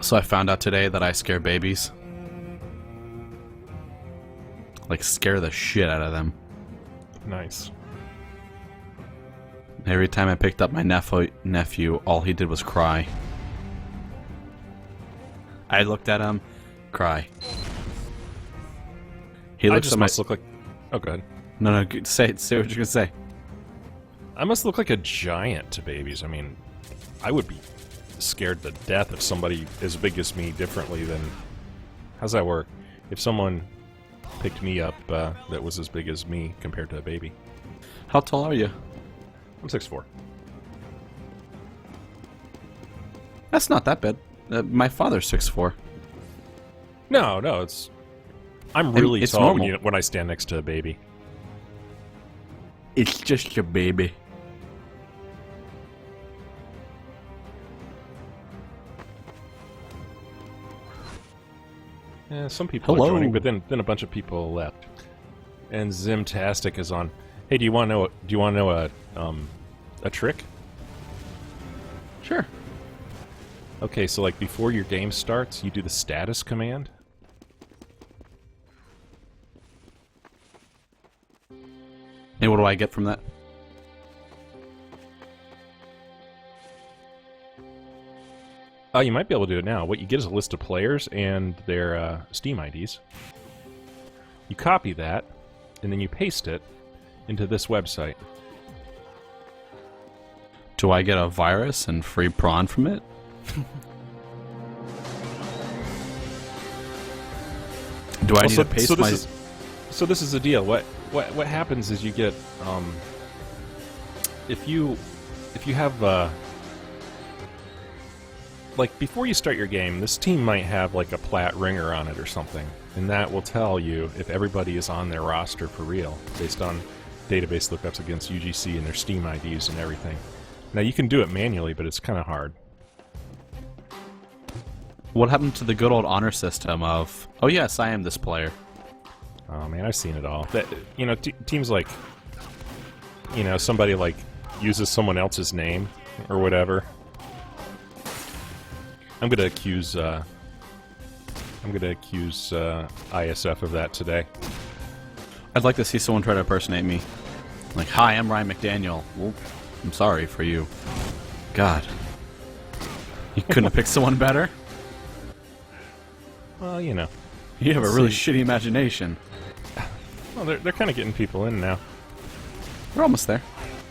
So I found out today that I scare babies. Like, scare the shit out of them. Nice. Every time I picked up my nephew, all he did was cry. I looked at him, cry. He looks at my... look like... Oh, go ahead. No, say what you're gonna say. I must look like a giant to babies. I mean, I would be scared to death if somebody as big as me differently than... How's that work? If someone picked me up that was as big as me compared to a baby. How tall are you? I'm 6'4". That's not that bad. My father's 6'4". No, it's... I'm really it's tall normal. when I stand next to a baby. It's just your baby. Yeah, some people are joining, but then a bunch of people left. And Zimtastic is on. Hey, do you want to know a trick? Sure. Okay, so like before your game starts, you do the status command. And what do I get from that? Oh, you might be able to do it now. What you get is a list of players and their Steam IDs. You copy that, and then you paste it into this website. Do I get a virus and free prawn from it? Do I need to paste my... So this is the deal. What happens is you get if you have like before you start your game, this team might have like a plat ringer on it or something, and that will tell you if everybody is on their roster for real based on database lookups against UGC and their Steam IDs and everything. Now you can do it manually, but it's kind of hard. What happened to the good old honor system of, oh yes, I am this player? Oh man, I've seen it all. That, you know, teams like, you know, somebody like uses someone else's name or whatever. I'm gonna accuse ISF of that today. I'd like to see someone try to impersonate me. Like, hi, I'm Ryan McDaniel. Well, I'm sorry for you. God. You couldn't have picked someone better? Well, you know. You have a really shitty imagination. Well, they're kind of getting people in now. We're almost there.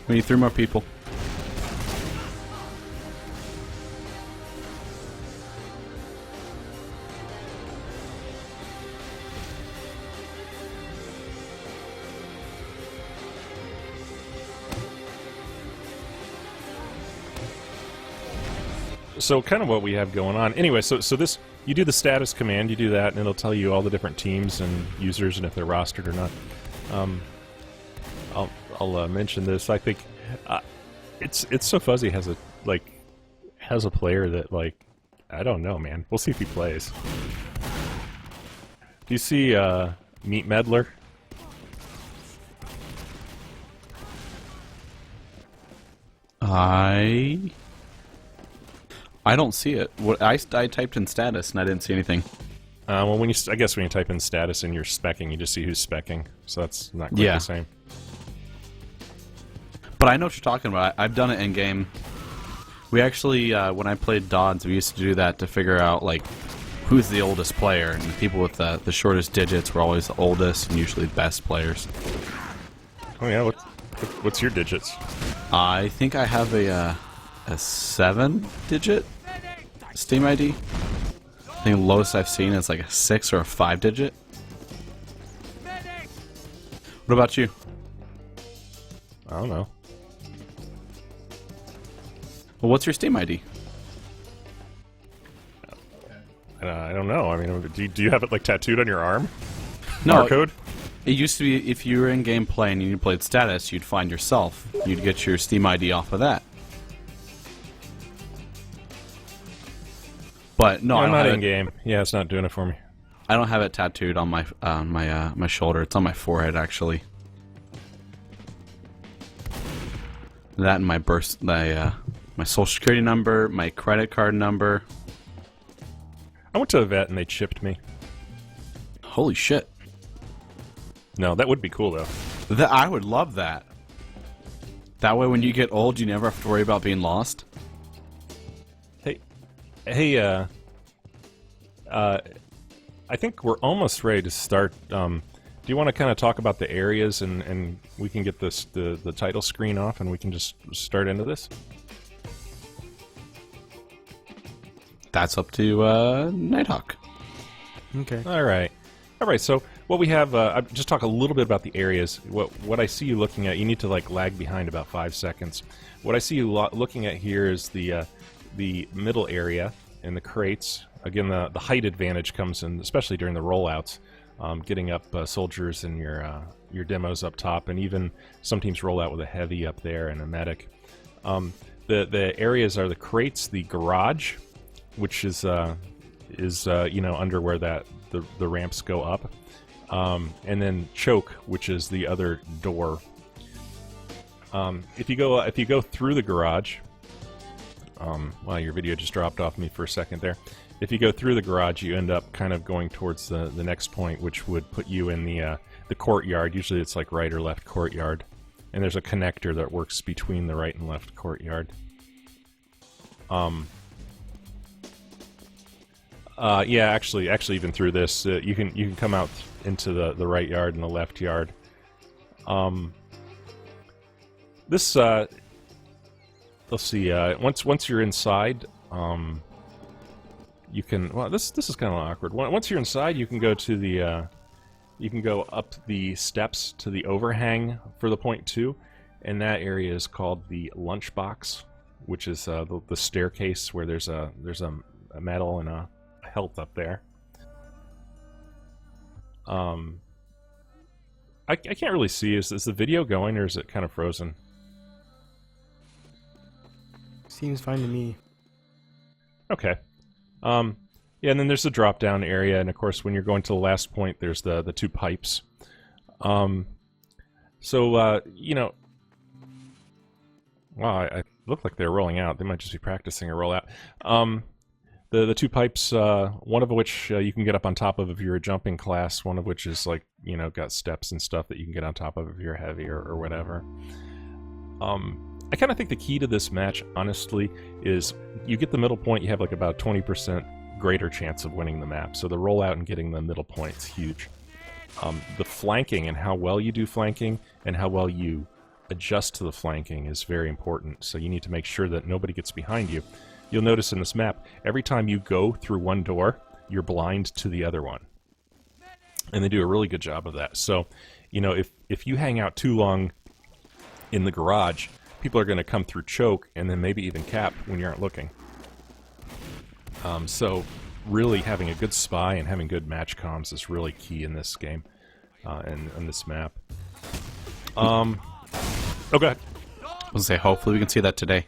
We need 3 more people. So kind of what we have going on. Anyway, so this, you do the status command, you do that, and it'll tell you all the different teams and users and if they're rostered or not. I'll mention this. I think it's so fuzzy. Has a player that, like, I don't know, man. We'll see if he plays. Do you see Meat Meddler? I don't see it. What I typed in status and I didn't see anything. Well, I guess when you type in status and you're specking, you just see who's specking. So that's not quite the same. But I know what you're talking about. I've done it in game. We actually, when I played Dodds, we used to do that to figure out like who's the oldest player, and the people with the shortest digits were always the oldest and usually the best players. Oh yeah, what's your digits? I think I have a 7-digit Steam ID. I think the lowest I've seen is like a 6 or a 5-digit. What about you? I don't know. Well, what's your Steam ID? I don't know. I mean, do you have it like tattooed on your arm? No. Barcode? It used to be if you were in game playing and you played status, you'd find yourself. You'd get your Steam ID off of that. But no, I'm not in game. Yeah, it's not doing it for me. I don't have it tattooed on my my shoulder. It's on my forehead, actually. That and my my social security number, my credit card number. I went to a vet and they chipped me. Holy shit. No, that would be cool though. I would love that. That way when you get old, you never have to worry about being lost. Hey, I think we're almost ready to start. Do you want to kind of talk about the areas and we can get this the title screen off and we can just start into this? That's up to Nighthawk. Okay. All right. So what we have, I'll just talk a little bit about the areas. What I see you looking at, you need to like lag behind about 5 seconds. What I see you looking at here is the middle area and the crates. Again, the height advantage comes in, especially during the rollouts, getting up soldiers and your demos up top, and even some teams roll out with a heavy up there and a medic. The areas are the crates, the garage, which is you know, under where the ramps go up, and then choke, which is the other door. If you go through the garage, wow, your video just dropped off me for a second there. If you go through the garage, you end up kind of going towards the next point, which would put you in the courtyard. Usually it's like right or left courtyard, and there's a connector that works between the right and left courtyard. Yeah, actually, even through this, you can come out into the right yard and the left yard. This let's see. Once you're inside, you can. Well, this is kind of awkward. Once you're inside, you can go to the. You can go up the steps to the overhang for the point 2, and that area is called the lunchbox, which is the staircase where there's a medal and a health up there. I can't really see. Is the video going or is it kind of frozen? Seems fine to me. Okay. Yeah, and then there's the drop down area, and of course when you're going to the last point, there's the 2 pipes. So you know, wow, I look like they're rolling out. They might just be practicing a rollout. The 2 pipes, one of which you can get up on top of if you're a jumping class, one of which is like, you know, got steps and stuff that you can get on top of if you're heavy or whatever. I kind of think the key to this match, honestly, is you get the middle point, you have like about 20% greater chance of winning the map. So the rollout and getting the middle point is huge. The flanking and how well you do flanking and how well you adjust to the flanking is very important. So you need to make sure that nobody gets behind you. You'll notice in this map, every time you go through one door, you're blind to the other one. And they do a really good job of that. So, you know, if you hang out too long in the garage, people are going to come through choke and then maybe even cap when you aren't looking. So really having a good spy and having good match comms is really key in this game and in this map. Oh, go ahead. I was gonna say, hopefully we can see that today.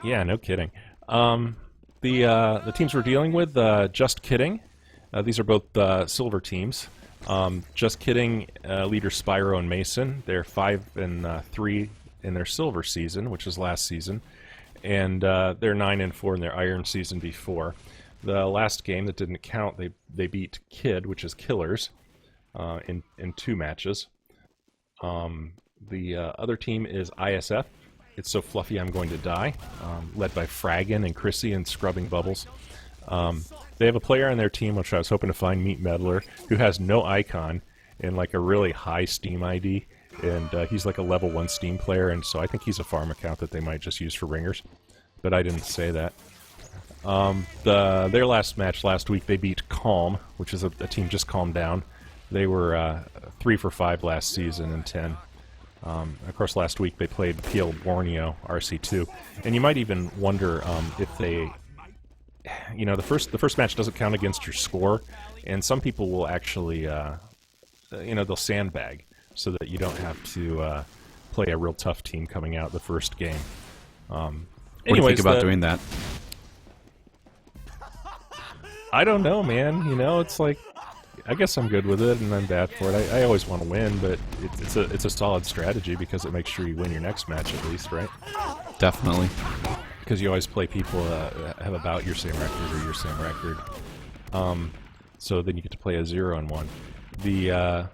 Yeah, no kidding. The teams we're dealing with, Just Kidding. These are both silver teams. Just Kidding, leader Spyro and Mason. They're 5-3 in their silver season, which was last season, and they're 9-4 in their iron season before. The last game that didn't count, they beat Kid, which is Killers, in 2 matches. The other team is ISF. It's So Fluffy I'm Going to Die, led by Fraggin and Chrissy and Scrubbing Bubbles. They have a player on their team, which I was hoping to find, Meat Meddler, who has no icon and like a really high Steam ID. And he's like a level 1 Steam player, and so I think he's a farm account that they might just use for ringers. But I didn't say that. Their last match last week, they beat Calm, which is a team just calmed down. They were 3 for 5 last season and 10. Of course, last week they played PL Borneo, RC2. And you might even wonder if they... You know, the first match doesn't count against your score, and some people will actually, you know, they'll sandbag, so that you don't have to play a real tough team coming out the first game. What do you think about doing that? I don't know, man. You know, it's like, I guess I'm good with it, and I'm bad for it. I always want to win, but it's a solid strategy because it makes sure you win your next match at least, right? Definitely. because you always play people that have about your same record or your same record. So then you get to play a 0 and 1. The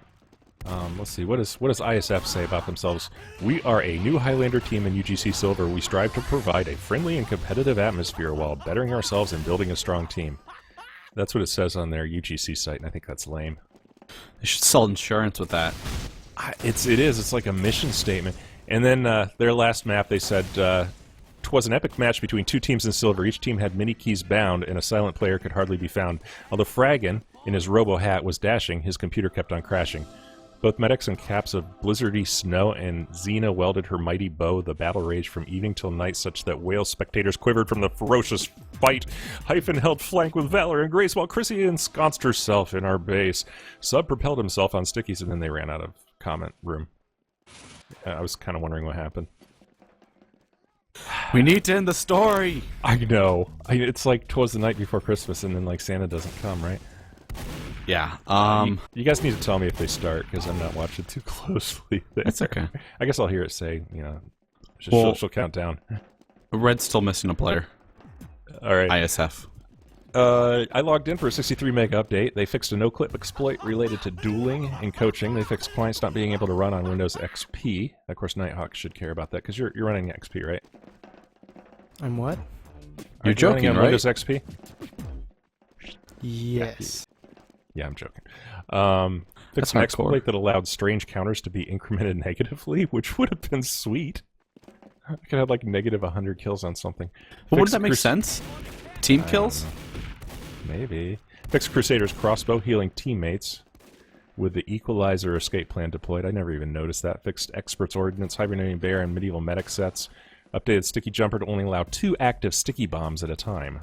let's see, what does ISF say about themselves? We are a new Highlander team in UGC Silver. We strive to provide a friendly and competitive atmosphere while bettering ourselves and building a strong team. That's what it says on their UGC site, and I think that's lame. They should sell insurance with that. It is. It's like a mission statement. And then their last map, they said, "'Twas an epic match between two teams in silver. Each team had mini keys bound, and a silent player could hardly be found. Although Fragan, in his robo hat, was dashing, his computer kept on crashing. Both medics in caps of blizzardy snow, and Xena welded her mighty bow. The battle raged from evening till night, such that whale spectators quivered from the ferocious fight. Hyphen held flank with valor and grace, while Chrissy ensconced herself in our base. Sub propelled himself on stickies, and then they ran out of comment room." I was kind of wondering what happened. We need to end the story! I know. It's like 'twas the night before Christmas, and then like Santa doesn't come, right? Yeah, You guys need to tell me if they start, because I'm not watching too closely. It's okay. I guess I'll hear it say, you know, she'll count down. Red's still missing a player. Alright. ISF. I logged in for a 63 meg update. They fixed a no-clip exploit related to dueling and coaching. They fixed clients not being able to run on Windows XP. Of course, Nighthawk should care about that, because you're running XP, right? I'm what? You're joking, on right? Windows XP? Yes. Yeah, I'm joking. That's Fixed an hardcore. exploit that allowed strange counters to be incremented negatively, which would have been sweet. I could have like negative 100 kills on something. But wouldn't Fixed that make sense? Team kills? Maybe. Fixed Crusader's crossbow, healing teammates with the equalizer escape plan deployed. I never even noticed that. Fixed Expert's Ordnance, Hibernating Bear, and Medieval Medic sets. Updated Sticky Jumper to only allow 2 active sticky bombs at a time,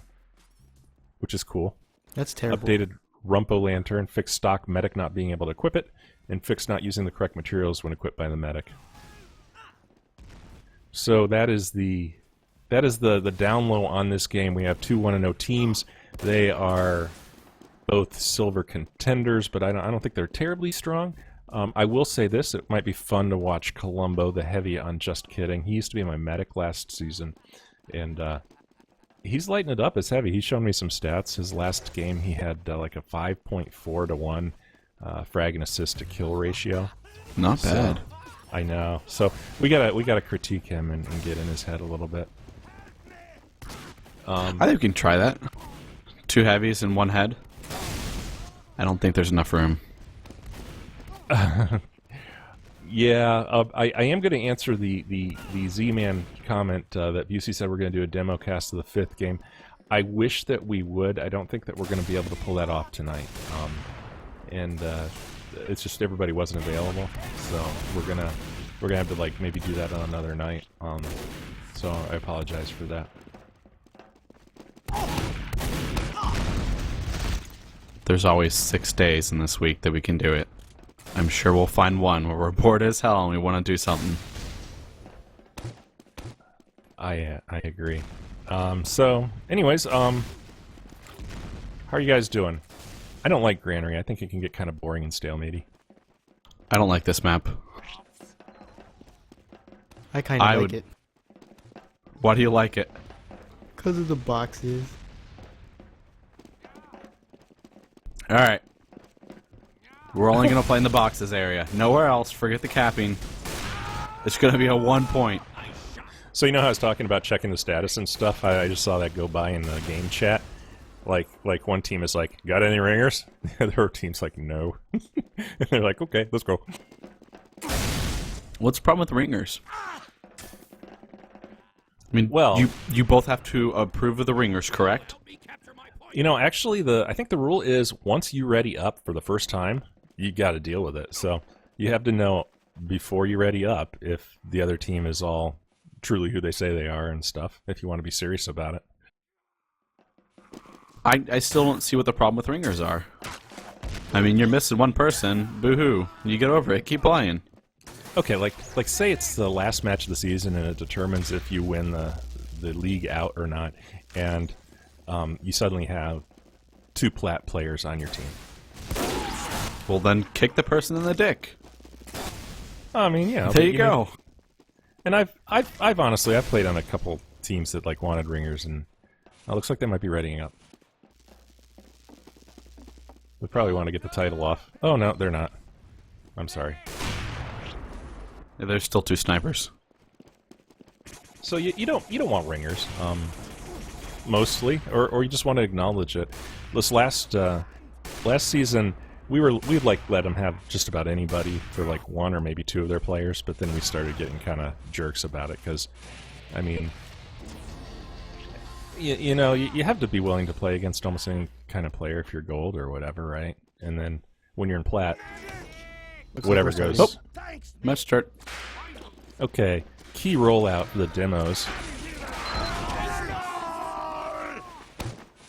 which is cool. That's terrible. Updated Rumpo Lantern, fixed stock medic not being able to equip it, and fixed not using the correct materials when equipped by the medic. So that is the down low on this game. We have 2 1-0 teams. They are both silver contenders, but I don't think they're terribly strong. I will say this: it might be fun to watch Columbo, the heavy on Just Kidding. He used to be my medic last season, and he's lighting it up as heavy. He's shown me some stats. His last game, he had like a 5.4 to 1 frag and assist to kill ratio. Not bad. I know. So we gotta critique him and get in his head a little bit. I think we can try that. 2 heavies and 1 head. I don't think there's enough room. Yeah, I am going to answer the Z-Man comment that Busey said we're going to do a demo cast of the 5th game. I wish that we would. I don't think that we're going to be able to pull that off tonight. And it's just everybody wasn't available, so we're gonna have to like maybe do that on another night. So I apologize for that. There's always 6 days in this week that we can do it. I'm sure we'll find one where we're bored as hell and we want to do something. I agree. So, anyways, how are you guys doing? I don't like Granary. I think it can get kind of boring and stale, maybe. I don't like this map. I kind of like it. Why do you like it? Because of the boxes. Alright. We're only going to play in the boxes area. Nowhere else. Forget the capping. It's going to be a 1 point. So you know how I was talking about checking the status and stuff? I just saw that go by in the game chat. Like one team is like, got any ringers? The other team's like, no. And they're like, okay, let's go. What's the problem with ringers? I mean, well, you both have to approve of the ringers, correct? You know, actually, I think the rule is once you ready up for the first time, you got to deal with it. So you have to know before you ready up if the other team is all truly who they say they are and stuff, if you want to be serious about it. I still don't see what the problem with ringers are. I mean, you're missing one person. Boo-hoo. You get over it. Keep playing. Okay, like say it's the last match of the season and it determines if you win the league out or not, and you suddenly have 2 plat players on your team. Well, then kick the person in the dick. I mean, yeah. There you go. And I've honestly played on a couple teams that like wanted ringers, and it looks like they might be readying up. We probably want to get the title off. Oh no, they're not. I'm sorry. Yeah, there's still 2 snipers. So you don't want ringers, mostly, or you just want to acknowledge it. This last season, we'd like let them have just about anybody for like 1 or maybe 2 of their players, but then we started getting kind of jerks about it because, I mean, you know, you have to be willing to play against almost any kind of player if you're gold or whatever, right? And then when you're in plat, whatever goes. Oh, match start. Okay, key rollout for the demos.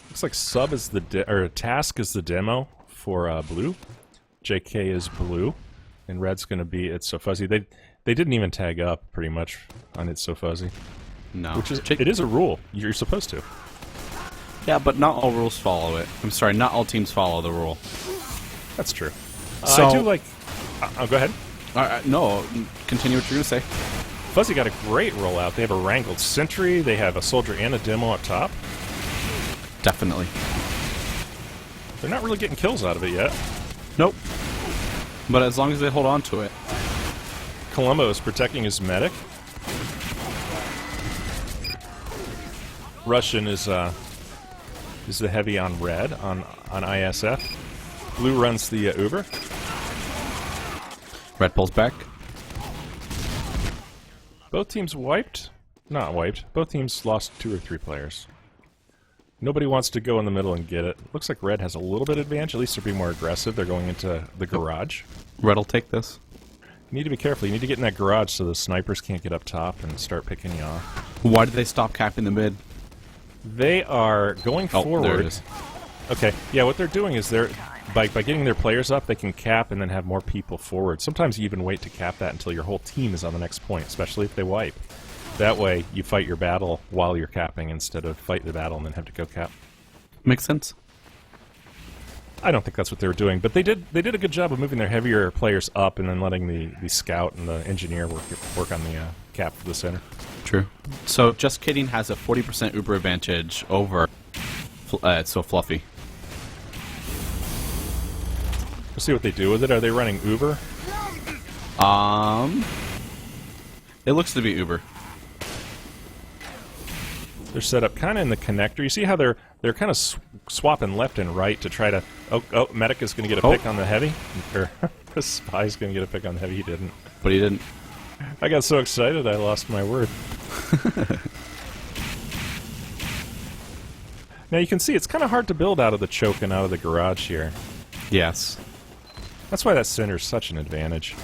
Looks like sub is the task is the demo for blue. JK is blue, and red's going to be It's So Fuzzy. They didn't even tag up pretty much on It's So Fuzzy. No. Which is it is a rule. You're supposed to. Yeah, but not all rules follow it. I'm sorry, not all teams follow the rule. That's true. So, I do like... go ahead. No, continue what you're going to say. Fuzzy got a great rollout. They have a wrangled sentry, they have a soldier and a demo up top. Definitely. They're not really getting kills out of it yet. Nope. But as long as they hold on to it. Columbo is protecting his medic. Russian is the heavy on red on ISF. Blue runs the Uber. Red pulls back. Both teams wiped? Not wiped. Both teams lost 2 or 3 players. Nobody wants to go in the middle and get it. Looks like red has a little bit of advantage. At least they're being more aggressive. They're going into the garage. Red will take this. You need to be careful. You need to get in that garage so the snipers can't get up top and start picking you off. Why did they stop capping the mid? They are going forward. There it is. Okay, yeah, what they're doing is they're by getting their players up, they can cap and then have more people forward. Sometimes you even wait to cap that until your whole team is on the next point, especially if they wipe. That way, you fight your battle while you're capping instead of fight the battle and then have to go cap. Makes sense. I don't think that's what they were doing, but they did a good job of moving their heavier players up and then letting the scout and the engineer work on the cap for the center. True. So, Just Kidding has a 40% Uber advantage over It's So Fluffy. Let's see what they do with it. Are they running Uber? It looks to be Uber. They're set up kind of in the connector. You see how they're kind of swapping left and right to try to... Oh, Medic is going to get a pick on the heavy. Or the Spy's going to get a pick on the heavy. He didn't. But he didn't. I got so excited I lost my word. Now you can see it's kind of hard to build out of the choke and out of the garage here. Yes. That's why that center is such an advantage.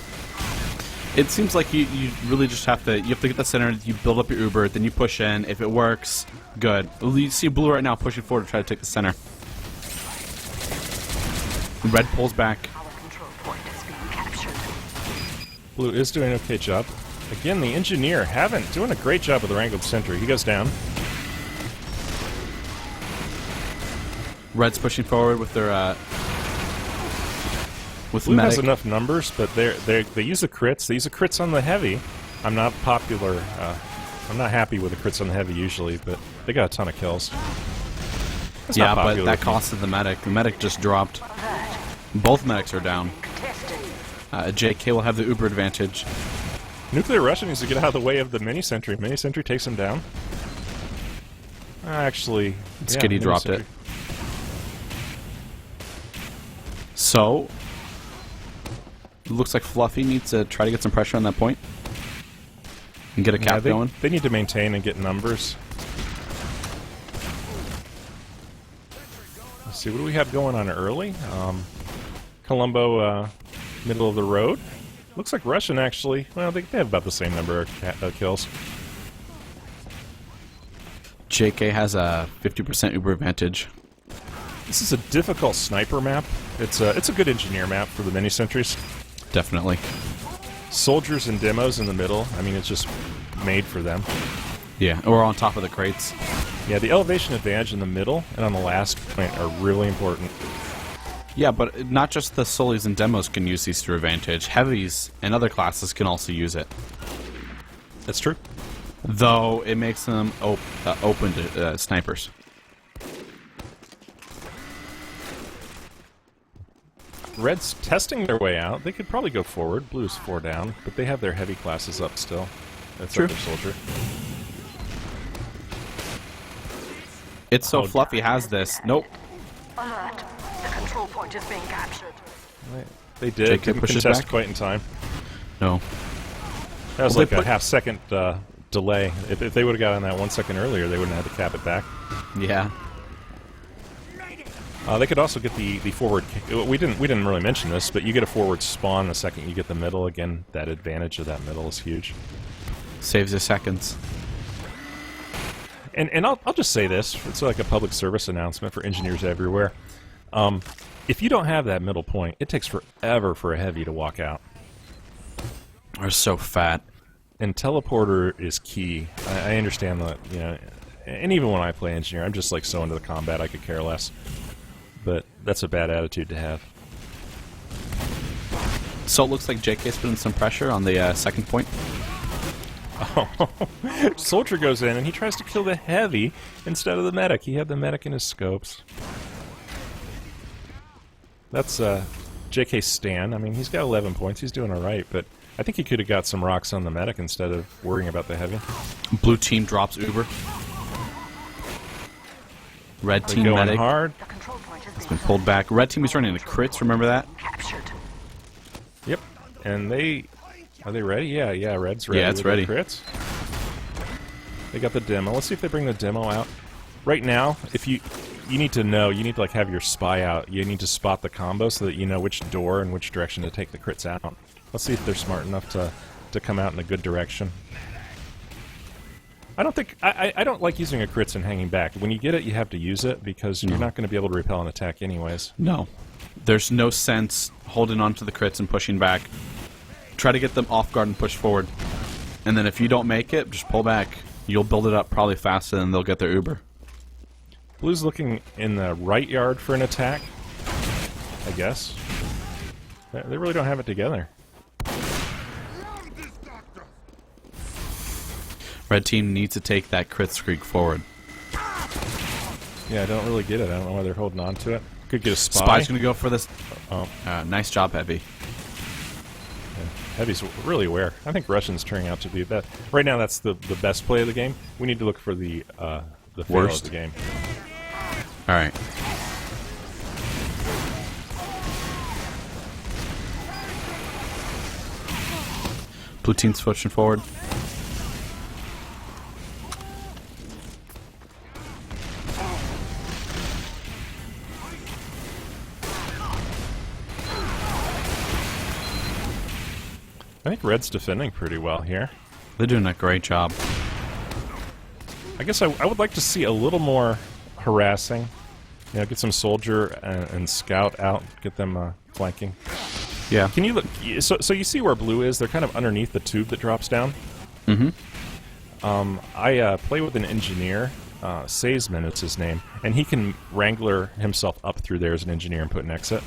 It seems like you really just have to get the center, you build up your Uber, then you push in. If it works, good. You see blue right now pushing forward to try to take the center. Red pulls back. Blue is doing an okay job. Again, the engineer doing a great job with the wrangled sentry. He goes down. Red's pushing forward with their with Blue medic. has enough numbers, but they use the crits. They use the crits on the heavy. I'm not popular. I'm not happy with the crits on the heavy usually, but they got a ton of kills. That's yeah, not but popular that with me. costed the medic. The medic just dropped. Both medics are down. JK will have the Uber advantage. Nuclear Russia needs to get out of the way of the mini sentry. Mini sentry takes him down. Actually, Skitty dropped it. So, it looks like Fluffy needs to try to get some pressure on that point and get a cap going. They need to maintain and get numbers. Let's see, what do we have going on early? Columbo, middle of the road. Looks like Russian actually. Well, they have about the same number of kills. JK has a 50% Uber advantage. This is a difficult sniper map. It's a good engineer map for the mini sentries. Definitely. Soldiers and demos in the middle. I mean, it's just made for them. Yeah, or on top of the crates. Yeah, the elevation advantage in the middle and on the last point are really important. Yeah, but not just the solis and demos can use these to advantage. Heavies and other classes can also use it. That's true. Though it makes them open to snipers. Red's testing their way out. They could probably go forward. Blue's 4 down, but they have their heavy classes up still. That's True. up their soldier. It's so Fluffy has this. Nope. Alert. The control point is being captured. They did. Jake Didn't pushes contest back? quite in time. No. That was Well, like they a put- half-second delay. If they would have gotten that 1 second earlier, they wouldn't have had to cap it back. Yeah. They could also get the forward. We didn't really mention this, but you get a forward spawn the second you get the middle. Again, that advantage of that middle is huge. Saves you seconds. And I'll just say this: it's like a public service announcement for engineers everywhere. If you don't have that middle point, it takes forever for a heavy to walk out. Are so fat. And teleporter is key. I understand that, you know, and even when I play engineer, I'm just like so into the combat I could care less. But that's a bad attitude to have. So it looks like JK's putting some pressure on the second point. Oh, soldier goes in and he tries to kill the heavy instead of the medic. He had the medic in his scopes. That's JK's Stan. I mean, he's got 11 points. He's doing all right, but I think he could have got some rocks on the medic instead of worrying about the heavy. Blue team drops Uber. Red They're team going medic hard. The control point is has being been pulled back. Red team is running into crits. Remember that? captured. Yep. And are they ready? Yeah. Red's ready. Yeah, it's with their ready. Crits. They got the demo. Let's see if they bring the demo out. Right now, if you need to know, you need to like have your spy out. You need to spot the combo so that you know which door and which direction to take the crits out. Let's see if they're smart enough to come out in a good direction. I don't think I don't like using a crits and hanging back. When you get it, you have to use it because you're not going to be able to repel an attack anyways. No. There's no sense holding on to the crits and pushing back. Try to get them off guard and push forward. And then if you don't make it, just pull back. You'll build it up probably faster than they'll get their Uber. Blue's looking in the right yard for an attack, I guess. They really don't have it together. Red team needs to take that crit streak forward. Yeah, I don't really get it. I don't know why they're holding on to it. Could get a spy. Spy's going to go for this. Oh, Nice job, Heavy. Heavy's really aware. I think Russian's turning out to be that. Right now, that's the best play of the game. We need to look for the fail Worst? of the game. All right. Blue team's pushing forward. I think Red's defending pretty well here. They're doing a great job. I guess I would like to see a little more harassing. You know, get some soldier and scout out, get them flanking. Yeah. Can you look? So you see where blue is? They're kind of underneath the tube that drops down. Mm-hmm. I play with an engineer, Saysman is his name, and he can wrangler himself up through there as an engineer and put an exit.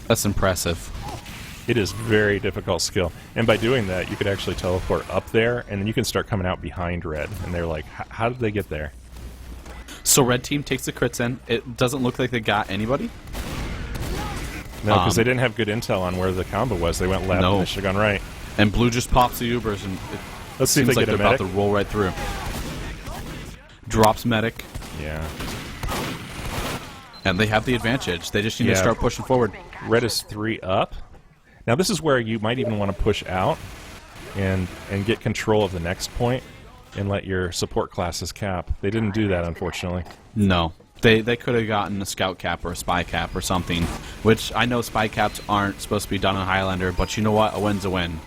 That's impressive. It is very difficult skill, and by doing that, you could actually teleport up there, and then you can start coming out behind red. And they're like, "How did they get there?" So red team takes the crits in. It doesn't look like they got anybody. No, because they didn't have good intel on where the combo was. They went left, No. and they should have gone right. And blue just pops the Ubers, and it Let's see if seems they like get they're a about medic. to roll right through. Drops medic, Yeah, and they have the advantage. They just need to Yeah. start pushing forward. red is 3 up. Now this is where you might even want to push out and get control of the next point and let your support classes cap. They didn't do that, unfortunately. No. They could have gotten a scout cap or a spy cap or something, which I know spy caps aren't supposed to be done on Highlander, but you know what? A win's a win.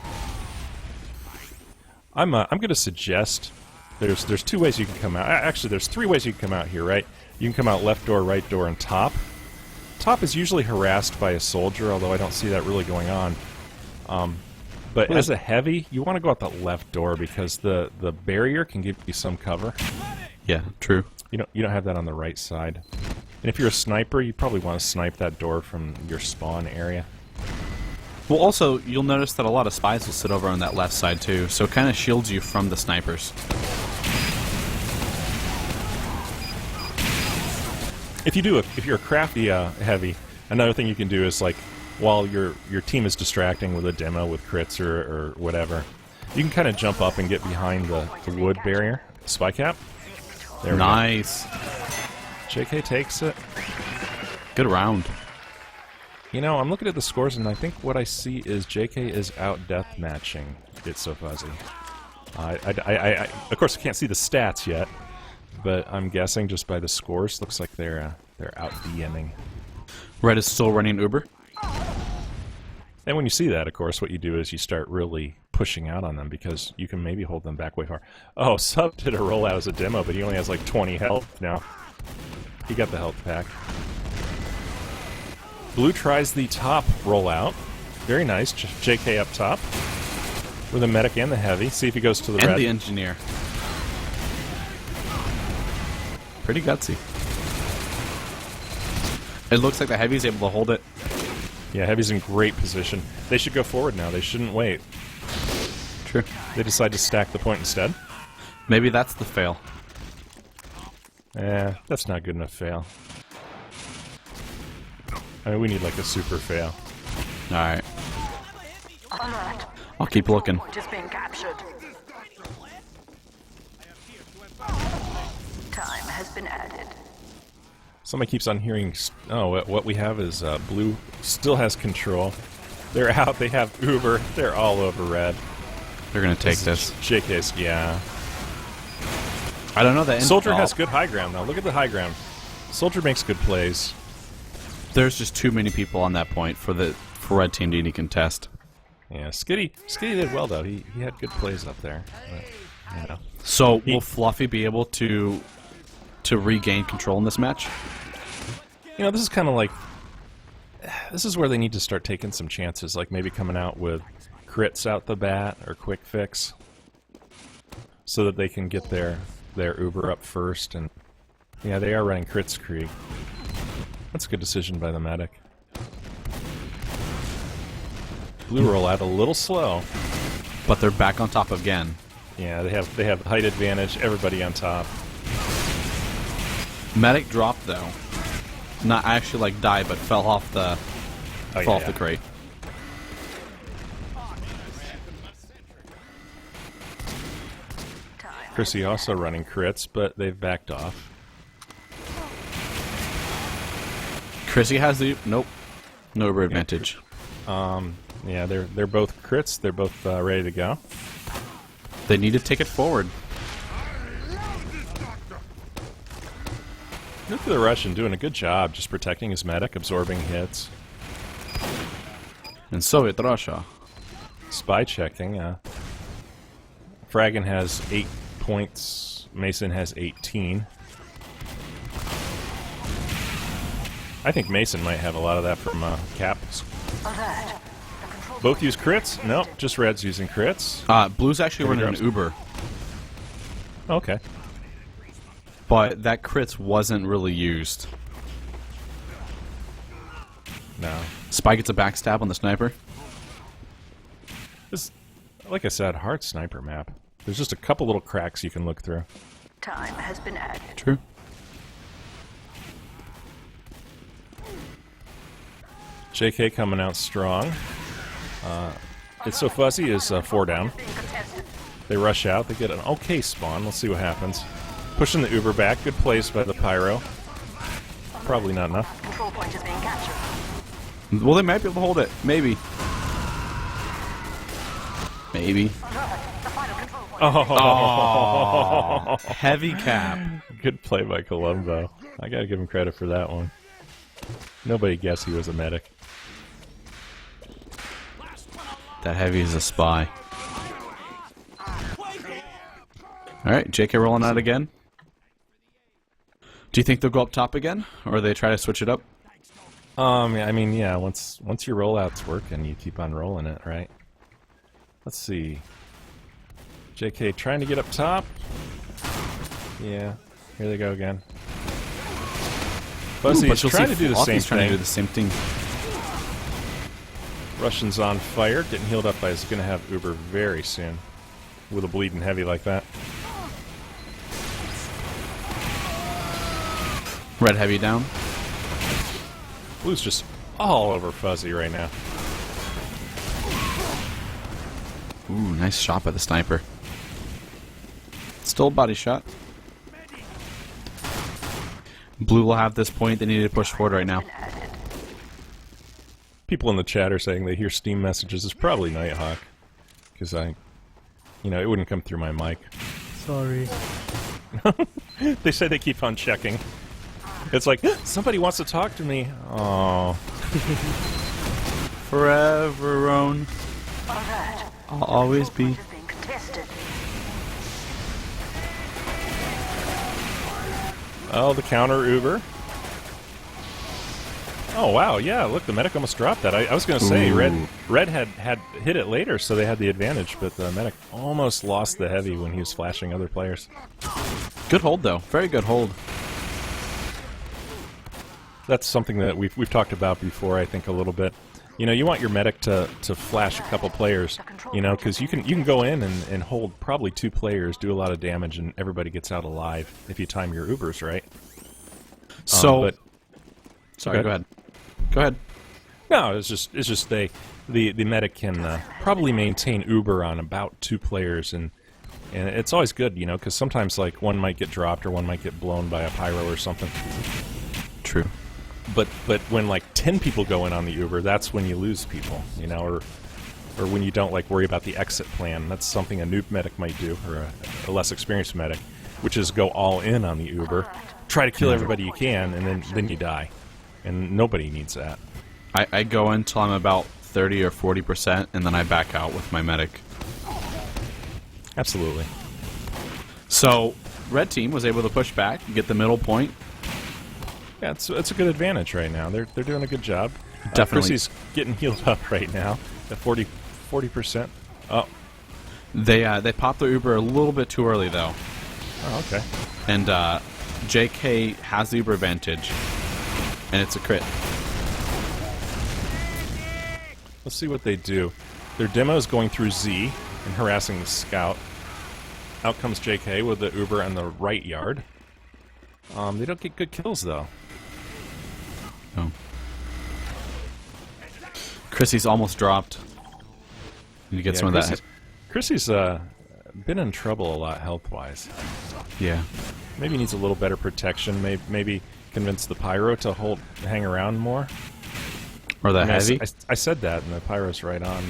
I'm going to suggest there's 2 ways you can come out. Actually, there's 3 ways you can come out here, right? You can come out left door, right door, and top. Top is usually harassed by a soldier, although I don't see that really going on. But as a heavy, you want to go out the left door because the barrier can give you some cover. Yeah, true. You don't have that on the right side. And if you're a sniper, you probably want to snipe that door from your spawn area. Well, also, you'll notice that a lot of spies will sit over on that left side, too, so it kind of shields you from the snipers. If you're a crafty heavy, another thing you can do is like while your team is distracting with a demo with crits or whatever, you can kind of jump up and get behind the wood barrier, spy cap. There we go. Nice. JK takes it. Good round. You know, I'm looking at the scores, and I think what I see is JK is out death matching It's So Fuzzy. I of course, I can't see the stats yet, but I'm guessing just by the scores, looks like they're out DMing. Red is still running Uber. And when you see that, of course, what you do is you start really pushing out on them because you can maybe hold them back way far. Oh, Sub did a rollout as a demo, but he only has like 20 health now. He got the health pack. Blue tries the top rollout. Very nice. JK up top. With the medic and the heavy. See if he goes to the red. And the engineer. Pretty gutsy. It looks like the heavy's able to hold it. Yeah, heavy's in great position. They should go forward now. They shouldn't wait. True. They decide to stack the point instead. Maybe that's the fail. That's not good enough fail. I mean, we need like a super fail. Alright. Alert. I'll keep looking. Point is being captured. Time has been added. Somebody keeps on hearing... Oh, what we have is blue still has control. They're out. They have Uber. They're all over red. They're gonna take this. JK's, yeah. I don't know that. Soldier has good high ground now. Look at the high ground. Soldier makes good plays. There's just too many people on that point for red team to any contest. Yeah, Skitty did well though. He had good plays up there. But, you know. So will Fluffy be able to regain control in this match? You know, this is kind of like... This is where they need to start taking some chances, like maybe coming out with crits out the bat or quick fix, so that they can get their Uber up first. And yeah, they are running crits Krieg. That's a good decision by the medic. Blue roll out a little slow, But they're back on top again. yeah. They have height advantage. Everybody on top. Medic dropped though. Not actually like died, but fell off the the crate. Chrissy also running crits, but they've backed off. Chrissy has the no Uber advantage. Yeah, they're both crits. They're both ready to go. They need to take it forward. Look at the Russian doing a good job, just protecting his medic, absorbing hits. And Soviet Russia. Spy checking. Fragan has 8 points. Mason has 18. I think Mason might have a lot of that from Caps. Alert. Both use crits? Nope, just Red's using crits. Blue's actually running an Uber, Okay. but that crits wasn't really used. No. Spy gets a backstab on the sniper. This, like I said, hard sniper map. There's just a couple little cracks you can look through. Time has been added. True. JK coming out strong. It's So Fuzzy is 4 down. Being contested. They rush out. They get an okay spawn. Let's see what happens. Pushing the Uber back. Good plays by the Pyro. Probably not enough. Control point is being captured. Well, they might be able to hold it. Maybe. Maybe. Alert. The final control point. Oh, Heavy cap. good play by Columbo. I gotta give him credit for that one. Nobody guessed he was a medic. That heavy is a spy. Alright, JK rolling out again. Do you think they'll go up top again? Or they try to switch it up? I mean, yeah, once your rollout's working, you keep on rolling it, right? Let's see. JK trying to get up top. Yeah, here they go again. Fuzzy is trying to do the same trying to do thing. the same thing. Russian's on fire, getting healed up by is going to have Uber very soon. With a bleeding heavy like that. Red heavy down. Blue's just all over Fuzzy right now. Ooh, nice shot by the sniper. Still a body shot. Blue will have this point. They need to push forward right now. People in the chat are saying they hear Steam messages. It's probably Nighthawk. Because it wouldn't come through my mic. Sorry. They say they keep on checking. It's like, somebody wants to talk to me. Oh. Forever, Roan. I'll always be. Oh, the counter Uber. Oh, wow, yeah, look, the medic almost dropped that. I was going to say, Red had hit it later, so they had the advantage, but the medic almost lost the heavy when he was flashing other players. Good hold, though. Very good hold. That's something that we've talked about before, I think, a little bit. You know, you want your medic to flash a couple players, because you can go in and hold probably 2 players, do a lot of damage, and everybody gets out alive if you time your Ubers right. So, sorry, go ahead. Go ahead. No, it's just the medic can probably maintain Uber on about 2 players, and it's always good, because sometimes like one might get dropped or one might get blown by a pyro or something. True. But when like 10 people go in on the Uber, that's when you lose people, or when you don't like worry about the exit plan. That's something a noob medic might do, or a less experienced medic, which is go all in on the Uber, try to kill everybody you can, and then you die. And nobody needs that. I go until I'm about 30 or 40%, and then I back out with my medic. Absolutely. So, red team was able to push back, get the middle point. Yeah, it's a good advantage right now. They're doing a good job. Definitely. Chrissy's getting healed up right now at 40%. Oh. They popped the Uber a little bit too early, though. Oh, okay. And JK has the Uber advantage, and it's a crit. Let's see what they do. Their demo is going through Z and harassing the scout. Out comes JK with the Uber on the right yard. They don't get good kills, though. Oh. Chrissy's almost dropped. Need to get some of that. Chrissy's been in trouble a lot health-wise. Yeah. Maybe needs a little better protection. Maybe convince the pyro to hang around more. Or the heavy. I said that, and the pyro's right on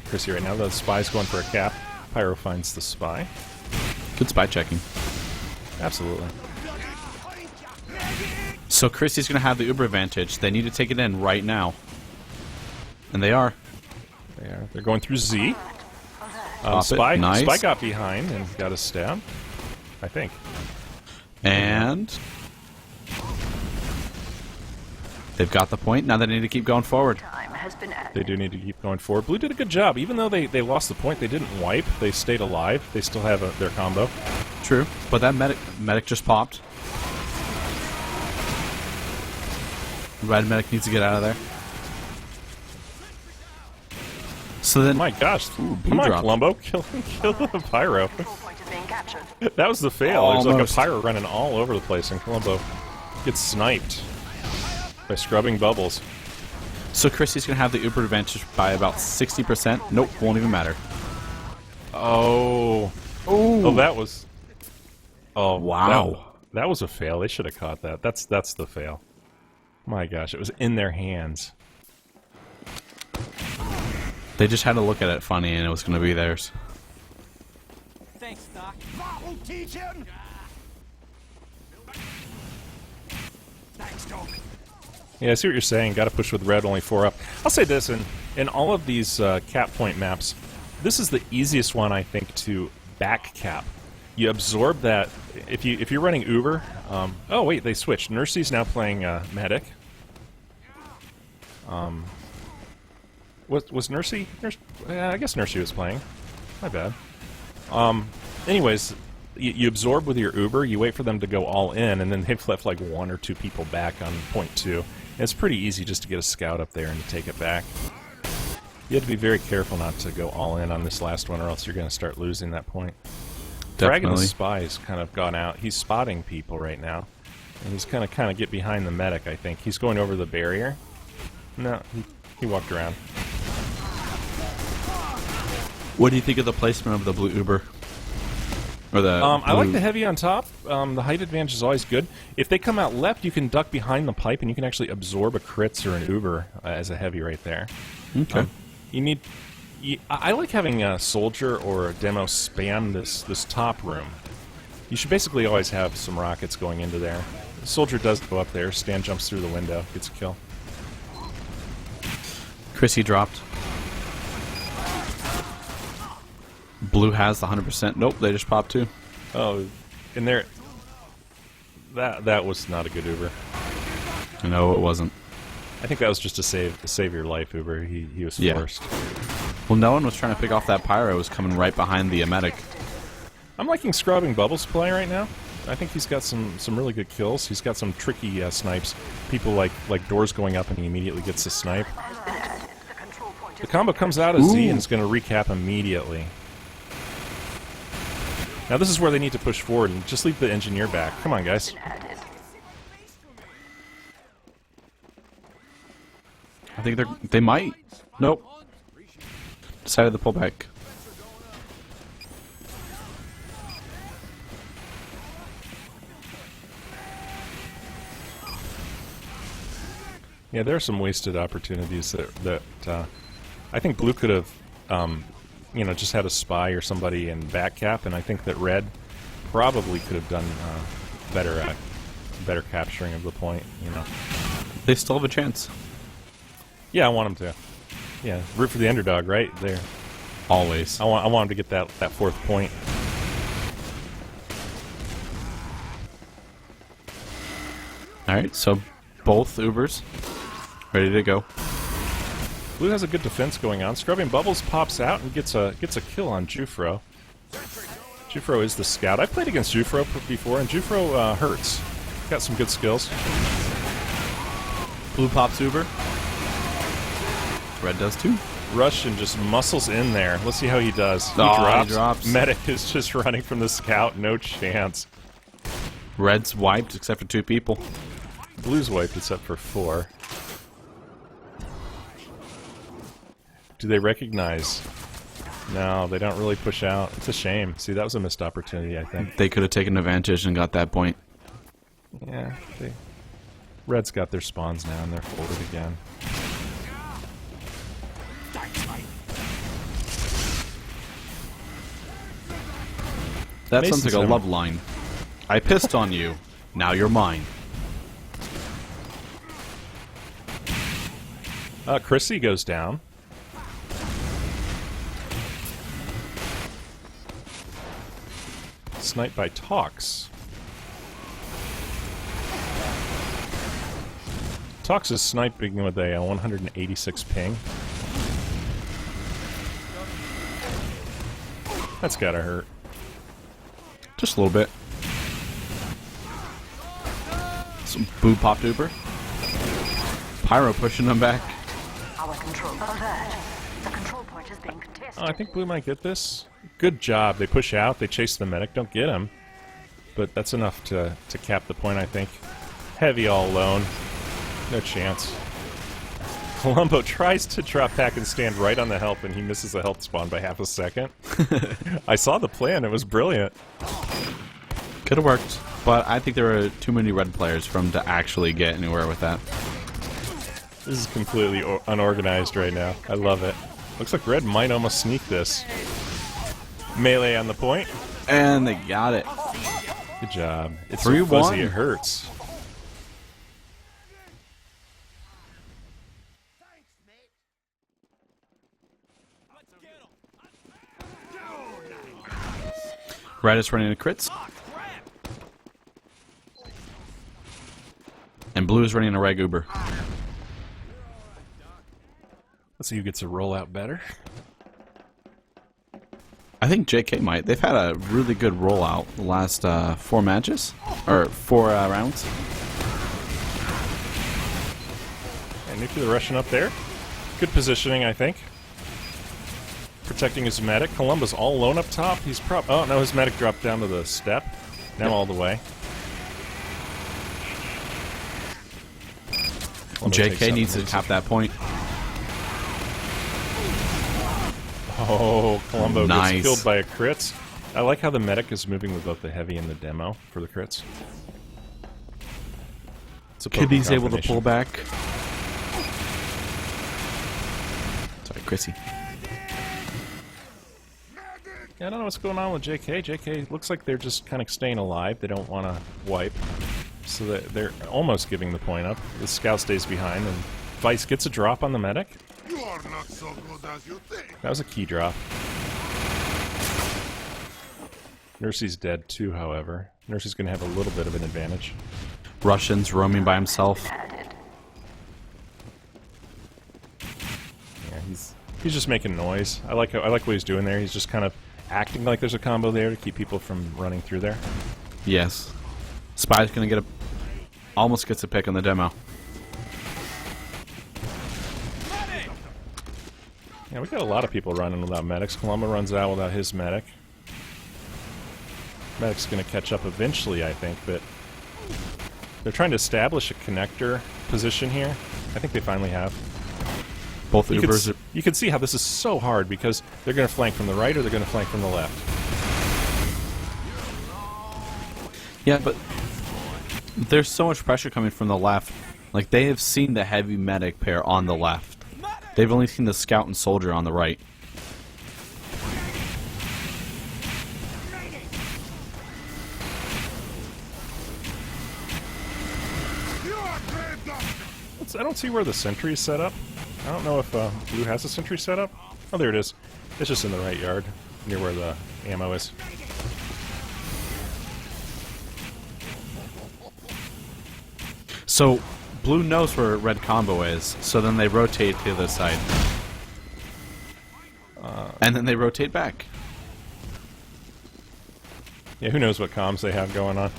Chrissy right now. The spy's going for a cap. Pyro finds the spy. Good spy checking. Absolutely. So Chrissy's going to have the Uber advantage. They need to take it in right now. And they are. They are. They're going through Z. Spy, nice. Spy got behind and got a stab, I think. And they've got the point. Now they need to keep going forward. They do need to keep going forward. Blue did a good job. Even though they lost the point, they didn't wipe. They stayed alive. They still have their combo. True. But that medic just popped. Red medic needs to get out of there. So then, my gosh, ooh, come on, dropped. Columbo, kill the pyro. That was the fail. Almost. There's like a pyro running all over the place, and Columbo gets sniped by scrubbing bubbles. So Chrissy's gonna have the Uber advantage by about 60%. Nope, won't even matter. Oh, that was. Oh wow, that was a fail. They should have caught that. That's the fail. My gosh, it was in their hands. They just had to look at it funny, and it was going to be theirs. Thanks, Doc. Thanks, Doc. Yeah, I see what you're saying. Got to push with red, only 4 up. I'll say this, in all of these cap point maps, this is the easiest one, I think, to back cap. You absorb that. If you're running Uber, oh wait, they switched. Nursey's now playing medic. Was Nursey? I guess Nursey was playing. My bad. Anyways, you absorb with your Uber. You wait for them to go all in, and then they've left like 1 or 2 people back on point 2. And it's pretty easy just to get a scout up there and to take it back. You have to be very careful not to go all in on this last one, or else you're going to start losing that point. Definitely. Dragon's spy has kind of gone out. He's spotting people right now. And he's gonna kind of get behind the medic, I think. He's going over the barrier. No, he walked around. What do you think of the placement of the blue Uber? Or the I like the heavy on top. The height advantage is always good. If they come out left, you can duck behind the pipe, and you can actually absorb a crits or an Uber as a heavy right there. Okay. I like having a soldier or a demo spam this top room. You should basically always have some rockets going into there. The soldier does go up there. Stan jumps through the window, gets a kill. Chrissy dropped. Blue has the 100%. Nope, they just popped too. Oh, and there. That was not a good Uber. No, it wasn't. I think that was just to save your life, Uber. He was forced. Well, no one was trying to pick off that pyro. It was coming right behind the medic. I'm liking Scrubbing Bubbles' play right now. I think he's got some really good kills. He's got some tricky snipes. People like doors going up and he immediately gets a snipe. The combo comes out of Z and is going to recap immediately. Now this is where they need to push forward and just leave the engineer back. Come on, guys. I think they might. Nope. Decided to pull back. Yeah, there are some wasted opportunities that I think Blue could have, just had a spy or somebody in back cap, and I think that Red probably could have done better capturing of the point. They still have a chance. Yeah, I want them to. Yeah, root for the underdog, right there. Always. I want them to get that fourth point. All right, so both Ubers ready to go. Blue has a good defense going on. Scrubbing Bubbles pops out and gets a kill on Jufro. Jufro is the scout. I played against Jufro before, and Jufro hurts. Got some good skills. Blue pops Uber. Red does too. Russian just muscles in there. Let's see how he does. He drops. Medic is just running from the scout. No chance. Red's wiped except for 2 people. Blue's wiped except for 4. Do they recognize? No, they don't really push out. It's a shame. See, that was a missed opportunity, I think. They could have taken advantage and got that point. Yeah. Red's got their spawns now, and they're folded again. That Mason's sounds like a love line. I pissed on you. Now you're mine. Chrissy goes down. Sniped by Tox. Tox is sniping with a 186 ping. That's gotta hurt. Just a little bit. Some Boo popped Uber. Pyro pushing them back. Our control alert. The control point is being contested. Oh, I think Blue might get this. Good job. They push out. They chase the medic. Don't get him. But that's enough to cap the point, I think. Heavy all alone. No chance. Columbo tries to drop back and stand right on the help, and he misses the health spawn by half a second. I saw the plan. It was brilliant. Could have worked, but I think there were too many red players for him to actually get anywhere with that. This is completely unorganized right now. I love it. Looks like Red might almost sneak this. Melee on the point. And they got it. Good job. It's 3-1. so fuzzy, it hurts. Red is running a crits. And Blue is running a reg Uber. Let's see who gets a rollout better. I think JK might. They've had a really good rollout the last 4 matches. Or 4 rounds. And Nuclear rushing up there. Good positioning, I think. Protecting his medic. Columbo's all alone up top. He's oh no, his medic dropped down to the step. Now all the way. JK needs to tap that point. Oh, Columbo Nice. gets killed by a crits. I like how the medic is moving with both the heavy and the demo for the crits. It's a potent Kibby's able to combination. pull back. Sorry, Chrissy. Yeah, I don't know what's going on with JK. JK looks like they're just kind of staying alive. They don't want to wipe. So that they're almost giving the point up. The scout stays behind, and Vice gets a drop on the medic. You are not so good as you think. That was a key drop. Nursey's dead too, however. Nursey's going to have a little bit of an advantage. Russians roaming by himself. Yeah, he's just making noise. I like what he's doing there. He's just kind of acting like there's a combo there to keep people from running through there. Yes. Spy's gonna get almost gets a pick on the demo. Yeah, we got a lot of people running without medics. Columbo runs out without his medic. Medic's going to catch up eventually, I think, but they're trying to establish a connector position here. I think they finally have. Both Ubers. You can see how this is so hard because they're going to flank from the right or they're going to flank from the left. Yeah, but there's so much pressure coming from the left. Like, they have seen the heavy medic pair on the left. They've only seen the scout and soldier on the right. I don't see where the sentry is set up. I don't know if Blue has a sentry set up. Oh, there it is. It's just in the right yard, near where the ammo is. So, Blue knows where red combo is, so then they rotate to the other side. And then they rotate back. Yeah, who knows what comms they have going on.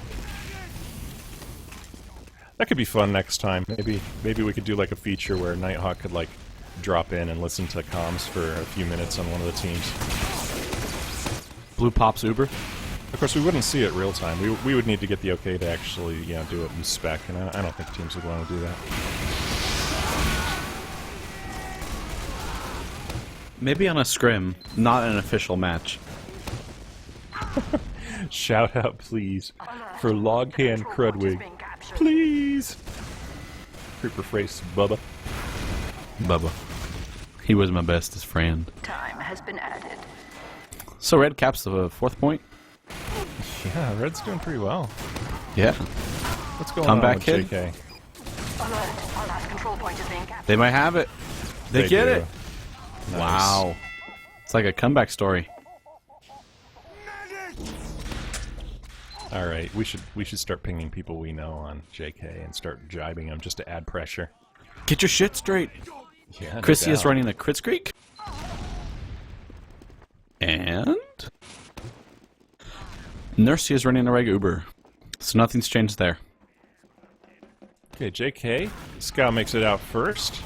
That could be fun next time. Maybe we could do like a feature where Nighthawk could like drop in and listen to comms for a few minutes on one of the teams. Blue pops Uber. Of course, we wouldn't see it real time. We would need to get the okay to actually, do it in spec, and I don't think teams would want to do that. Maybe on a scrim, not an official match. Shout out, please, for Loghand Crudwig. Please! Creeper face, Bubba. Bubba. He was my bestest friend. Time has been added. So Red caps the 4th point? Yeah, Red's doing pretty well. Yeah. What's going Come on back, with kid. JK? Alert. Our last control point is being captured. They might have it. They get do. it. Nice. Wow. It's like a comeback story. Alright, we should start pinging people we know on JK and start jibing them just to add pressure. Get your shit straight. Yeah, no Chrissy is doubt. running a crit streak. And Nursey is running a reg Uber. So nothing's changed there. Okay, JK. Scout makes it out first.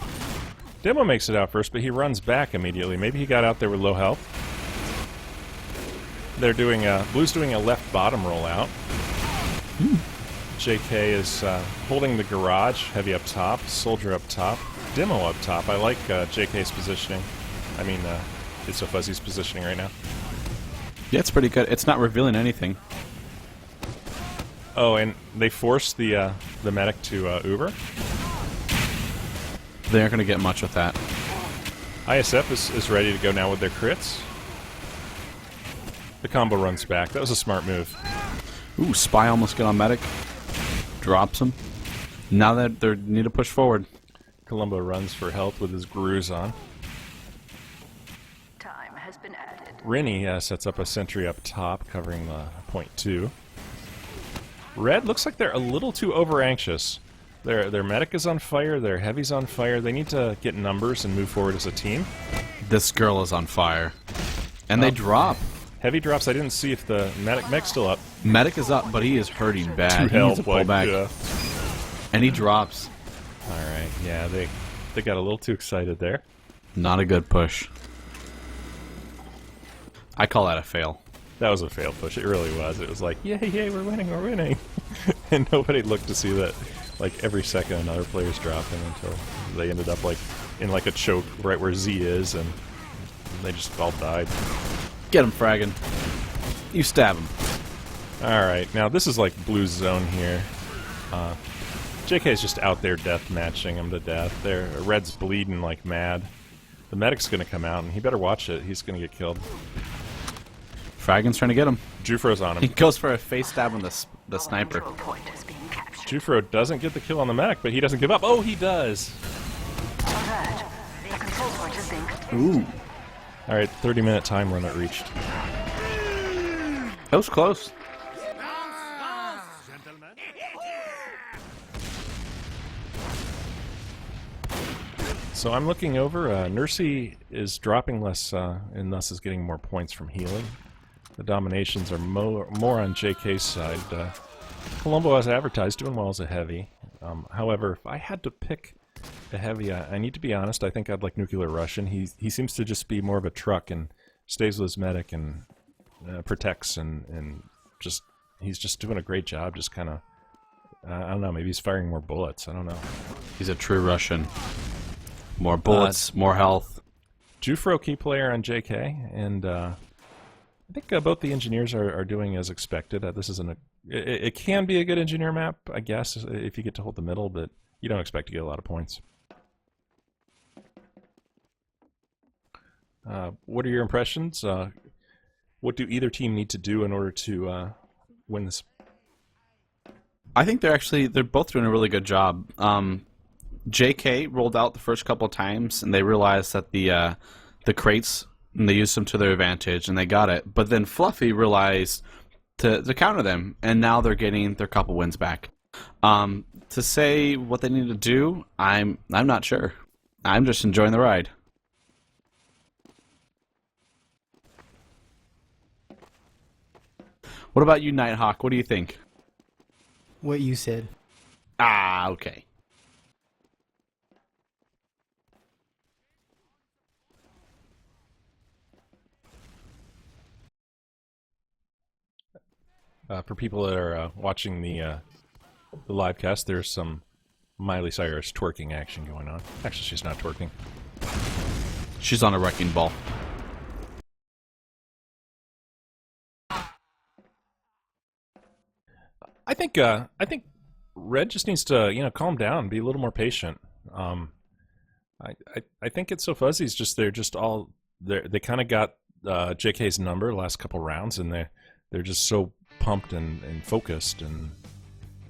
Demo makes it out first, but he runs back immediately. Maybe he got out there with low health. They're doing Blue's doing a left bottom rollout. JK is holding the garage, heavy up top, soldier up top, demo up top. I like JK's positioning. I mean, It's So Fuzzy's positioning right now. Yeah, it's pretty good. It's not revealing anything. Oh, and they forced the medic to Uber. They aren't going to get much with that. ISF is ready to go now with their crits. The combo runs back. That was a smart move. Ooh, Spy almost got on medic. Drops him. Now that they need to push forward. Columbo runs for health with his grooves on. Time has been added. Rennie sets up a sentry up top, covering the point 2. Red looks like they're a little too over-anxious. Their medic is on fire, their heavy's on fire. They need to get numbers and move forward as a team. This girl is on fire. And they drop. Heavy drops. I didn't see if the medic's still up. Medic is up, but he is hurting bad. 2 He needs to health, pull like, back. And he drops. Alright, yeah, they got a little too excited there. Not a good push. I call that a fail. That was a fail push. It really was. It was like, yay, we're winning. And nobody looked to see that like every second another player's dropping until they ended up like in like a choke right where Z is, and they just all died. Get him, Fraggin. You stab him. Alright, now this is like blue zone here. JK's just out there death matching him to death. There, Red's bleeding like mad. The medic's gonna come out, and he better watch it. He's gonna get killed. Fraggin's trying to get him. Jufro's on He him. goes for a face stab on the sniper. Control point is being captured. Jufro doesn't get the kill on the medic, but he doesn't give up. Oh, he does! Alert. The control point is being... Ooh. Alright, 30-minute time limit reached. That was close. So I'm looking over. Nursey is dropping less, and thus is getting more points from healing. The dominations are more on JK's side. Colombo, as advertised, doing well as a heavy. However, if I had to pick a heavy, I need to be honest, I think I'd like Nuclear Russian. He seems to just be more of a truck and stays with his medic and protects and just he's just doing a great job. Just kind of, I don't know, maybe he's firing more bullets. I don't know. He's a true Russian. More bullets, more health. Jufro key player on JK, and I think both the engineers are doing as expected. This isn't it can be a good engineer map, I guess, if you get to hold the middle, but you don't expect to get a lot of points. What are your impressions? What do either team need to do in order to win this? I think they're both doing a really good job. JK rolled out the first couple of times, and they realized that the crates, and they used them to their advantage, and they got it. But then Fluffy realized to counter them, and now they're getting their couple wins back. To say what they need to do, I'm not sure. I'm just enjoying the ride. What about you, Nighthawk? What do you think? What you said. Ah, okay. For people that are watching the live cast, there's some Miley Cyrus twerking action going on. Actually, she's not twerking. She's on a wrecking ball. I think Red just needs to calm down, be a little more patient. I think it's so fuzzy. It's just they're just all they kind of got JK's number last couple rounds, and they're just so pumped and focused, and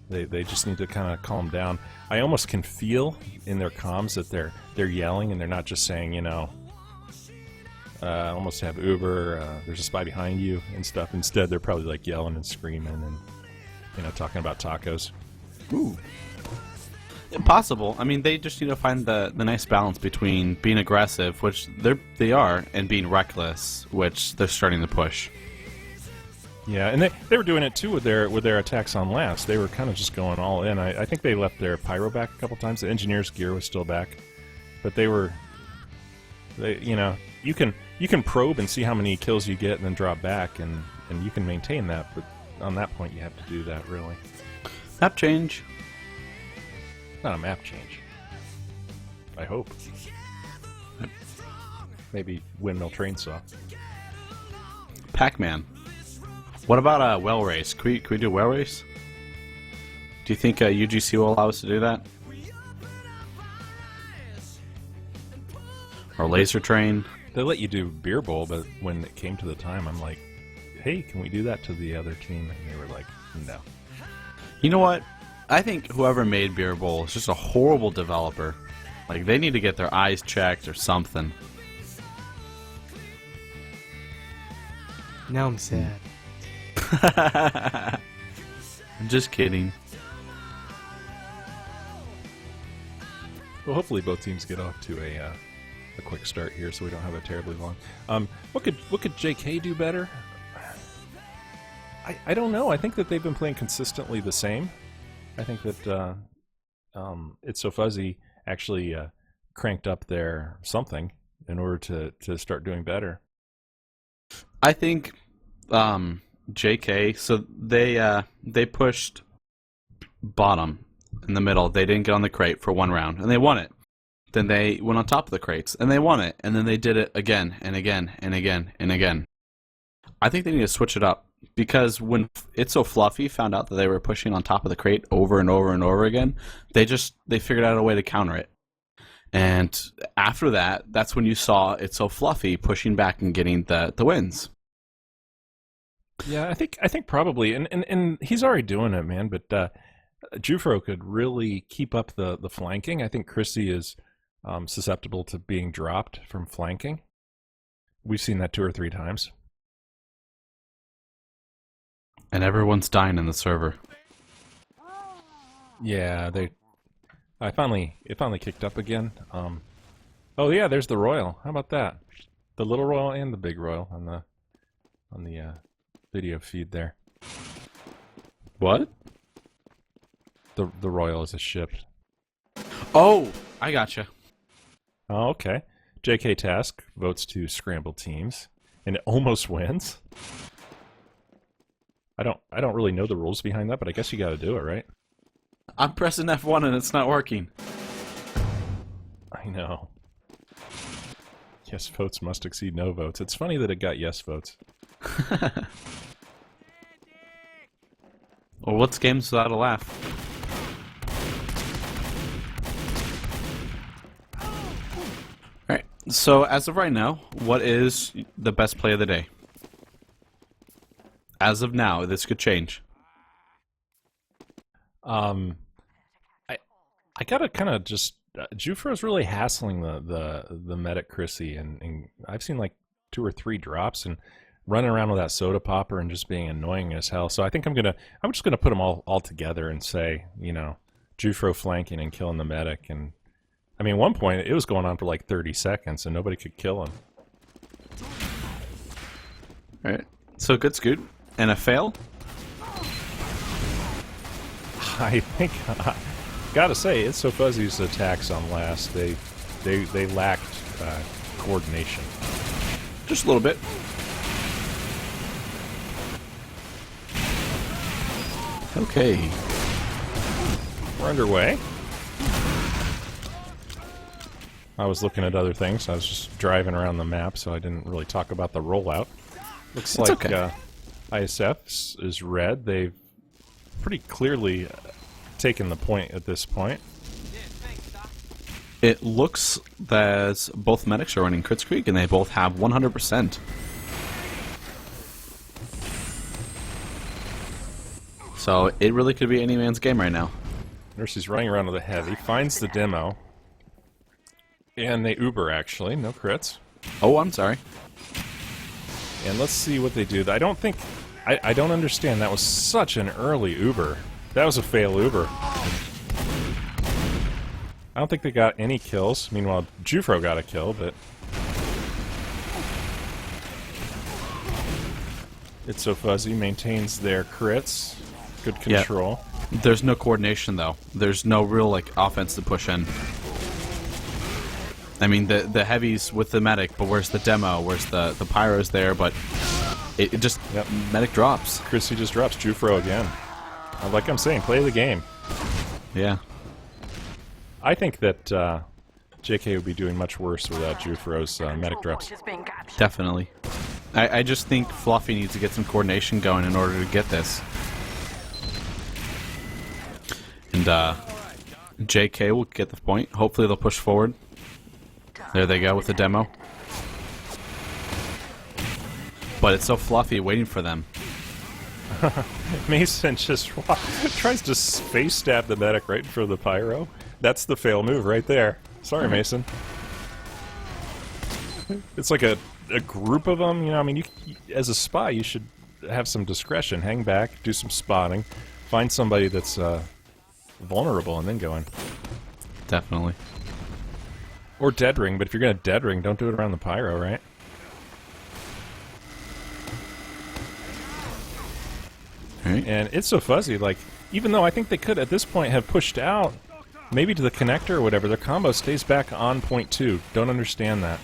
they just need to kind of calm down. I almost can feel in their comms that they're yelling, and they're not just saying almost have Uber, there's a spy behind you and stuff. Instead, they're probably like yelling and screaming and talking about tacos. Ooh. Impossible. I mean, they just need to find the nice balance between being aggressive, which they are, and being reckless, which they're starting to push. Yeah, and they were doing it too with their attacks on last. They were kind of just going all in. I think they left their pyro back a couple times. The engineer's gear was still back, but you can probe and see how many kills you get and then drop back, and you can maintain that. But on that point, you have to do that really. Map change. Not a map change. I hope. Maybe windmill train saw. Pac-Man. What about a well race? Can we do a well race? Do you think UGC will allow us to do that? Or laser train? They let you do beer bowl, but when it came to the time, I'm like, hey, can we do that to the other team? And they were like, no. You know what? I think whoever made Beer Bowl is just a horrible developer. Like, they need to get their eyes checked or something. Now I'm sad. I'm just kidding. Well, hopefully both teams get off to a quick start here, so we don't have a terribly long. What could JK do better? I don't know. I think that they've been playing consistently the same. I think that It's So Fuzzy actually cranked up their something in order to start doing better. I think JK, so they pushed bottom, in the middle. They didn't get on the crate for one round, and they won it. Then they went on top of the crates, and they won it. And then they did it again and again and again and again. I think they need to switch it up, because when It's So Fluffy found out that they were pushing on top of the crate over and over and over again, they figured out a way to counter it. And after that, that's when you saw It's So Fluffy pushing back and getting the wins. Yeah, I think probably, and he's already doing it, man. But Jufro could really keep up the flanking. I think Chrissy is susceptible to being dropped from flanking. We've seen that 2 or 3 times. And everyone's dying in the server. Yeah, it finally kicked up again. Oh yeah, there's the Royal. How about that? The little Royal and the big Royal on the video feed there. What? The Royal is a ship. Oh, I gotcha. Oh, okay. JK Task votes to scramble teams, and it almost wins. I don't really know the rules behind that, but I guess you got to do it, right? I'm pressing F1 and it's not working. I know. Yes votes must exceed no votes. It's funny that it got yes votes. Well, what's games without a laugh? Alright, so as of right now, what is the best play of the day? As of now, this could change. I gotta kind of just Jufro's really hassling the medic Chrissy, and I've seen like 2 or 3 drops and running around with that soda popper and just being annoying as hell. So I think I'm just gonna put them all together and say, you know, Jufro flanking and killing the medic. And I mean, at one point it was going on for like 30 seconds and nobody could kill him. All right, so good scoot and a fail. I think, gotta say, It's So Fuzzy's attacks on last, they lacked coordination. Just a little bit. Okay. We're underway. I was looking at other things. I was just driving around the map, so I didn't really talk about the rollout. Looks It's like okay. ISF is red. They've pretty clearly taken the point at this point. It looks that both medics are running Crits Creek, and they both have 100%. So it really could be any man's game right now. Nurse's running around with a heavy, finds the demo, and they Uber actually, no crits. Oh, I'm sorry. And let's see what they do. I don't think, I don't understand. That was such an early Uber. That was a fail Uber. I don't think they got any kills. Meanwhile, Jufro got a kill, but It's So Fuzzy maintains their crits. Good control. Yeah. There's no coordination though. There's no real like offense to push in. I mean the heavies with the medic, but where's the demo? Where's the pyros there? But it just medic drops. Chrissy just drops Jufro again. Like I'm saying, play the game. Yeah. I think that JK would be doing much worse without Jufro's medic drops. Definitely. I just think Fluffy needs to get some coordination going in order to get this. And JK will get the point. Hopefully they'll push forward. There they go with the demo. But it's so Fluffy waiting for them. Mason just tries to face stab the medic right in front of the pyro. That's the fail move right there. Sorry, Mason. It's like a group of them, you know. I mean, you, as a spy, you should have some discretion. Hang back, do some spotting, find somebody that's vulnerable, and then go in. Definitely. Or dead ring, but if you're gonna dead ring, don't do it around the pyro, right? Right. And It's So Fuzzy, like, even though I think they could at this point have pushed out, maybe to the connector or whatever, their combo stays back on point 2. Don't understand that.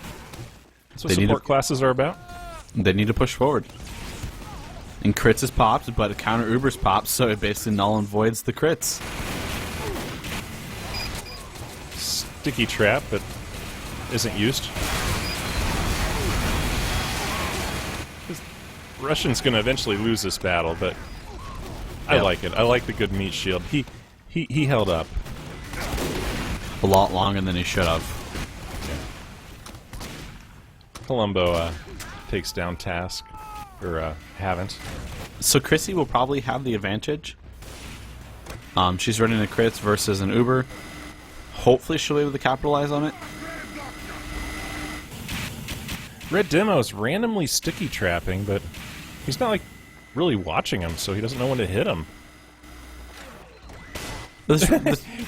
That's what support classes are about. They need to push forward. And crits is popped, but a counter Uber's popped, so it basically null and voids the crits. sticky trap, but isn't used. Russian's going to eventually lose this battle, but I like it. I like the good meat shield. He held up. A lot longer than he should have. Columbo takes down Task, or haven't. So Chrissy will probably have the advantage. She's running the crits versus an Uber. Hopefully she'll be able to capitalize on it. Red Demo's randomly sticky trapping, but he's not like really watching him, so he doesn't know when to hit him.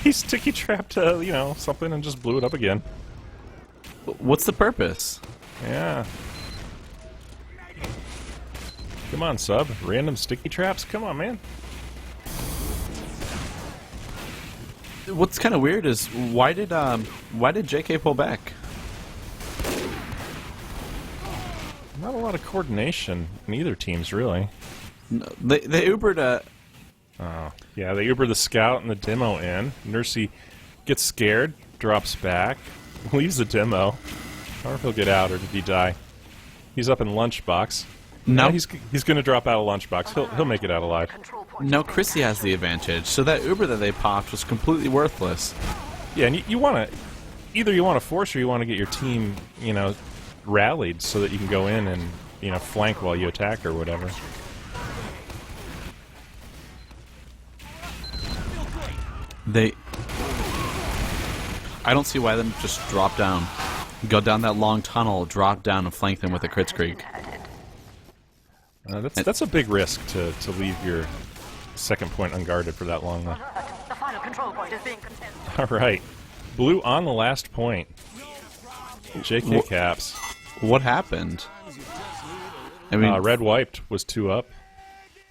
He sticky trapped, you know, something and just blew it up again. What's the purpose? Yeah. Come on, sub. Random sticky traps? Come on, man. What's kind of weird is why did JK pull back? Not a lot of coordination in either teams, really. No, they Ubered a. Oh, yeah, they Uber the scout and the demo in. Nursey gets scared, drops back, leaves the demo. I wonder if he'll get out, or did he die? He's up in lunchbox. No, yeah, he's going to drop out of lunchbox. He'll make it out alive. No, Chrissy has the advantage. So that Uber that they popped was completely worthless. Yeah, and you want to either you want to force or you want to get your team, you know, rallied so that you can go in and, you know, flank while you attack or whatever. I don't see why them just drop down. Go down that long tunnel, drop down, and flank them with a crit streak. That's a big risk to leave your second point unguarded for that long, though. The final control point is being contested. Alright. Blue on the last point. JK caps. What happened? I mean, red wiped was 2 up.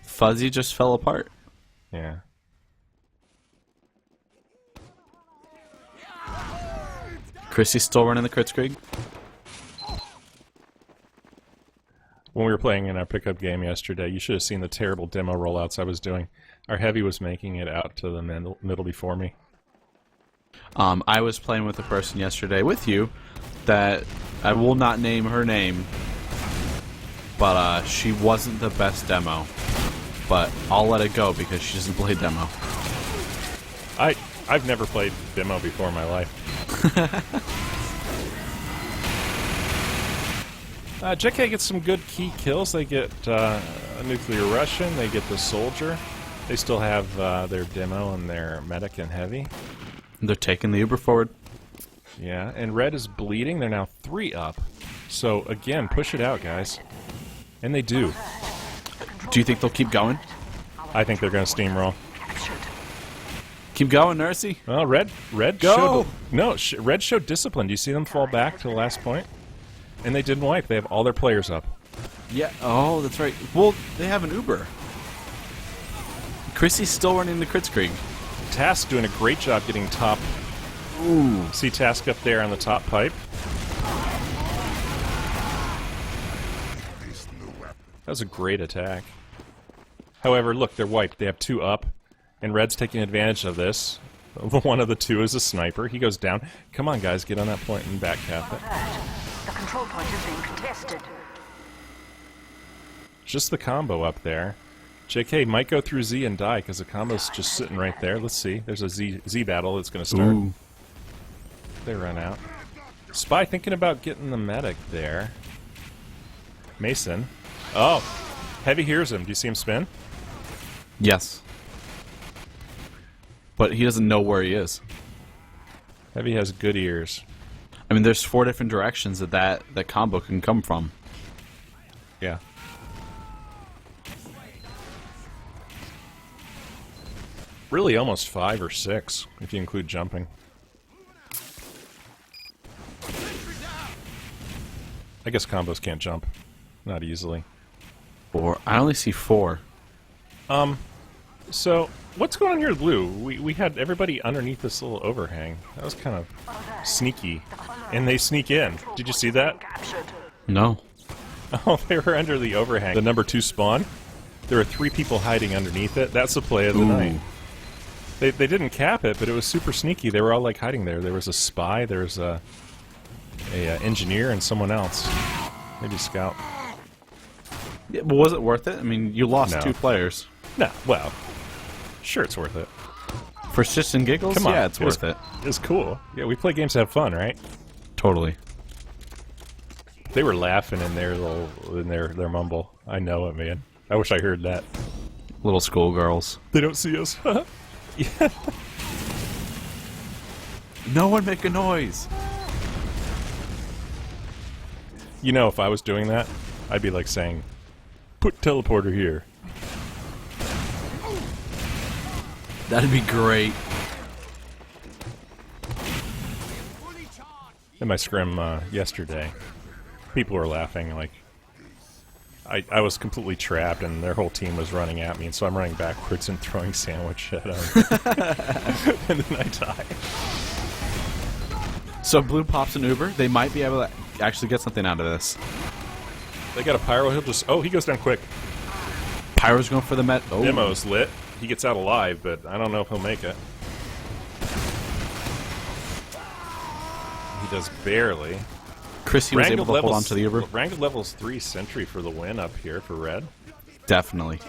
Fuzzy just fell apart. Yeah. Chrissy's still running the crit streak. When we were playing in our pickup game yesterday, you should have seen the terrible demo rollouts I was doing. Our heavy was making it out to the middle before me. I was playing with a person yesterday with you that I will not name her name, but she wasn't the best demo. But I'll let it go because she doesn't play demo. I've never played demo before in my life. JK gets some good key kills. They get a nuclear Russian. They get the soldier. They still have their demo and their medic and heavy. They're taking the Uber forward. Yeah, and red is bleeding. They're now 3 up. So again, push it out, guys. And they do. Do you think they'll keep going? I think they're going to steamroll. Keep going, Nursey. Well, red Go! red showed discipline. Do you see them fall back to the last point? And they didn't wipe. They have all their players up. Yeah. Oh, that's right. Well, they have an Uber. Chrissy's still running the crit streak. Task doing a great job getting top. Ooh. See Task up there on the top pipe? That was a great attack. However, look, they're wiped. They have 2 up. And red's taking advantage of this. One of the 2 is a sniper. He goes down. Come on, guys, get on that point and back cap it. The control point is being contested. Just the combo up there. JK might go through Z and die because the combo's just sitting right there. Let's see. There's a Z battle that's going to start. Ooh. They run out. Spy thinking about getting the medic there. Mason. Oh, Heavy hears him. Do you see him spin? Yes. But he doesn't know where he is. Heavy has good ears. I mean, there's 4 different directions that combo can come from. Yeah. Really almost 5 or 6, if you include jumping. I guess combos can't jump. Not easily. 4. I only see 4. So, what's going on here with blue? We had everybody underneath this little overhang. That was kind of sneaky. And they sneak in. Did you see that? No. Oh, they were under the overhang. The number 2 spawn. There are 3 people hiding underneath it. That's the play of the night. They didn't cap it, but it was super sneaky. They were all like hiding there. There was a spy, there was a engineer, and someone else. Maybe scout. Yeah, but was it worth it? I mean, you lost No. 2 players. No, well, sure it's worth it. For shits and giggles? Come on, Yeah, it's worth it. It was cool. Yeah, we play games to have fun, right? Totally. They were laughing in their their mumble. I know it, man. I wish I heard that. Little schoolgirls. They don't see us. Yeah. No one make a noise! You know, if I was doing that, I'd be like saying, "Put teleporter here." That'd be great. In my scrim yesterday, people were laughing. Like, I was completely trapped, and their whole team was running at me, and so I'm running backwards and throwing sandwich at them, and then I die. So Blue pops an Uber. They might be able to actually get something out of this. They got a pyro. He'll just he goes down quick. Pyro's going for the met. Oh. Demo's lit. He gets out alive, but I don't know if he'll make it. He does barely. Chrissy was able to hold on to the Uber. Wrangled levels 3 sentry for the win up here for red. Definitely.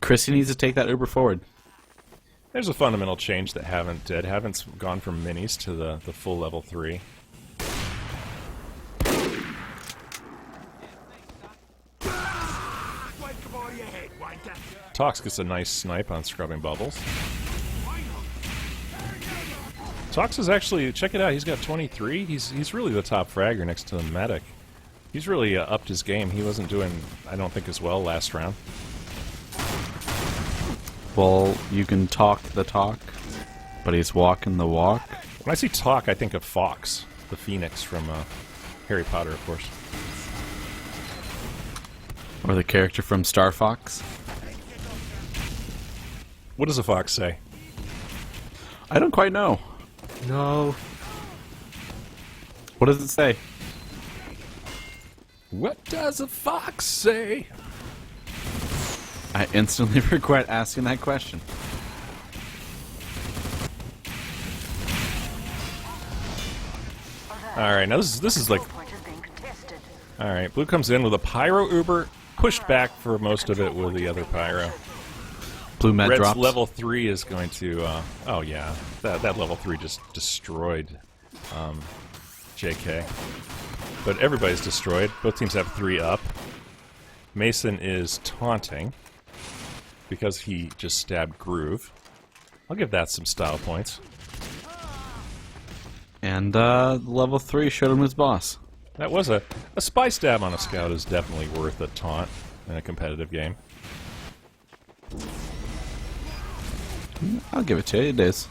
Chrissy needs to take that Uber forward. There's a fundamental change that Haven't did. Haven't's gone from minis to the full level 3. Tox gets a nice snipe on scrubbing bubbles. Tox is actually, check it out, he's got 23. He's really the top fragger next to the medic. He's really upped his game. He wasn't doing, I don't think, as well last round. Well, you can talk the talk, but he's walking the walk. When I see Talk, I think of Fox, the Phoenix from Harry Potter, of course. Or the character from Star Fox. What does a fox say? I don't quite know. No. What does it say? What does a fox say? I instantly regret asking that question. Alright, now this is like... Control point is being contested. Alright, Blue comes in with a Pyro Uber, pushed back for most of it with the other Pyro. Blue med Red's drops. level 3 is going to... oh yeah, that level 3 just destroyed JK. But everybody's destroyed. Both teams have 3 up. Mason is taunting because he just stabbed Groove. I'll give that some style points. And level 3 showed him his boss. That was a spy stab on a scout is definitely worth a taunt in a competitive game. I'll give it to you. It is.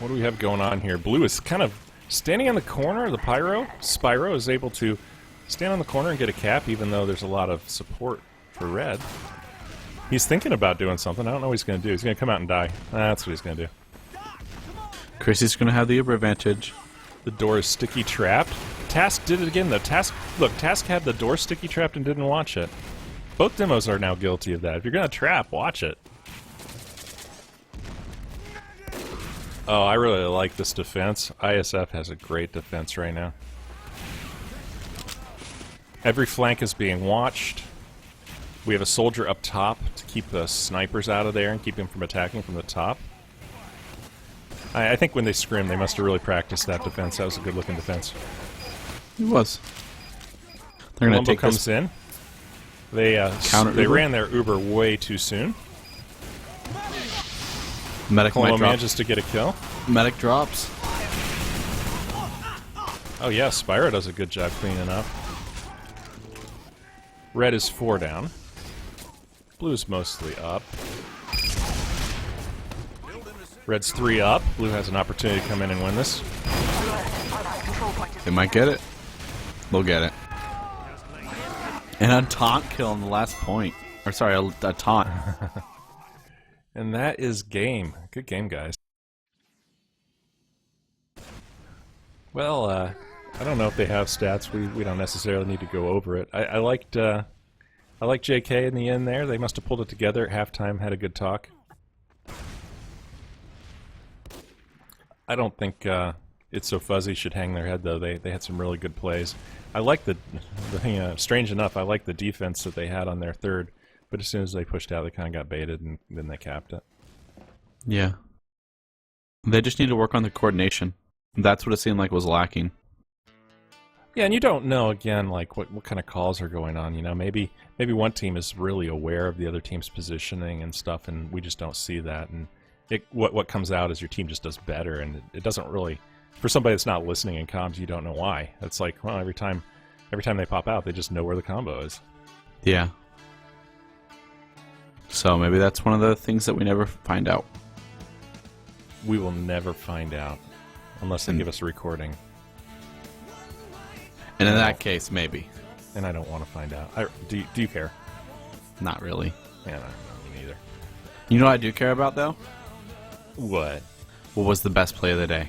What do we have going on here? Blue is kind of standing on the corner of the Pyro. Spyro is able to stand on the corner and get a cap, even though there's a lot of support for Red. He's thinking about doing something. I don't know what he's going to do. He's going to come out and die. That's what he's going to do. Chrissy's going to have the Uber advantage. The door is sticky trapped. Task did it again, though. Task had the door sticky trapped and didn't watch it. Both demos are now guilty of that. If you're going to trap, watch it. Oh, I really like this defense. ISF has a great defense right now. Every flank is being watched. We have a soldier up top to keep the snipers out of there and keep him from attacking from the top. I think when they scrim, they must have really practiced that defense. That was a good-looking defense. It was. They're going to Columbo take comes this. in. They Counter Uber? ran their Uber way too soon. Medic might Columbo drop. manages to get a kill. Medic drops. Oh yeah, Spyro does a good job cleaning up. Red is 4 down. Blue's mostly up. Red's 3 up. Blue has an opportunity to come in and win this. Control point is They might get it. They'll get it. And a taunt kill on the last point. Or sorry, a taunt. And that is game. Good game, guys. Well, I don't know if they have stats. We don't necessarily need to go over it. I liked JK in the end there. They must have pulled it together at halftime. Had a good talk. I don't think It's So Fuzzy should hang their head though. They had some really good plays. I like the strange enough, I like the defense that they had on their third. But as soon as they pushed out, they kind of got baited, and then they capped it. Yeah. They just need to work on the coordination. That's what it seemed like was lacking. Yeah, and you don't know, again, like what kind of calls are going on. You know, maybe one team is really aware of the other team's positioning and stuff, and we just don't see that. And what comes out is your team just does better, and it doesn't really. For somebody that's not listening in comms, you don't know why. It's like, well, every time they pop out, they just know where the combo is. Yeah. So maybe that's one of the things that we never find out. We will never find out unless they give us a recording. And in that case, maybe. And I don't want to find out. Do you care? Not really. Yeah, no, me neither. You know what I do care about, though? What? What was the best play of the day?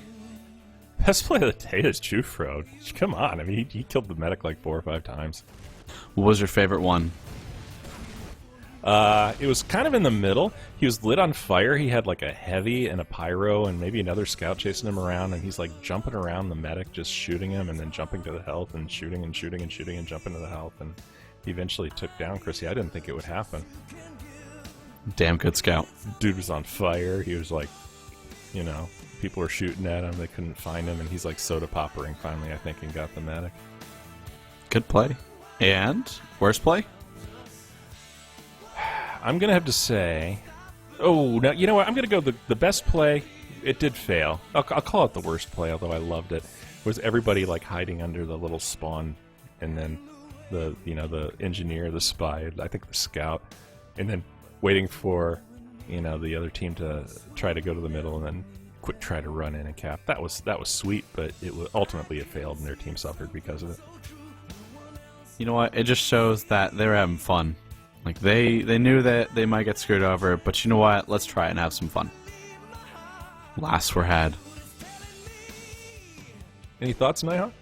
Best play of the day is Jufro. Come on, I mean, he killed the medic like 4 or 5 times. What was your favorite one? It was kind of in the middle. He was lit on fire. He had like a heavy and a pyro and maybe another scout chasing him around, and he's like jumping around the medic, just shooting him and then jumping to the health and shooting and shooting and shooting and jumping to the health, and he eventually took down Chrissy. I didn't think it would happen. Damn good scout. Dude was on fire. He was like, you know, people were shooting at him. They couldn't find him, and he's like soda poppering finally, I think, and got the medic. Good play. And worst play? I'm gonna have to say, oh, no, you know what? I'm gonna go the best play. It did fail. I'll call it the worst play, although I loved it. Was everybody like hiding under the little spawn, and then the engineer, the spy, I think the scout, and then waiting for the other team to try to go to the middle, and then quick try to run in and cap. That was sweet, but ultimately it failed, and their team suffered because of it. You know what? It just shows that they're having fun. Like, they knew that they might get screwed over, but you know what? Let's try it and have some fun. Laughs were had. Any thoughts, Nighthawk?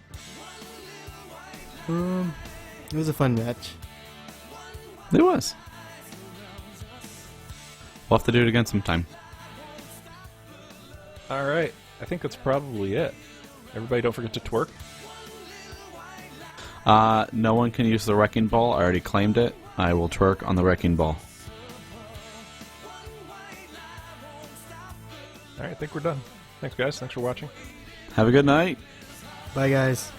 It was a fun match. It was. We'll have to do it again sometime. All right. I think that's probably it. Everybody don't forget to twerk. No one can use the wrecking ball. I already claimed it. I will twerk on the wrecking ball. All right, I think we're done. Thanks, guys. Thanks for watching. Have a good night. Bye, guys.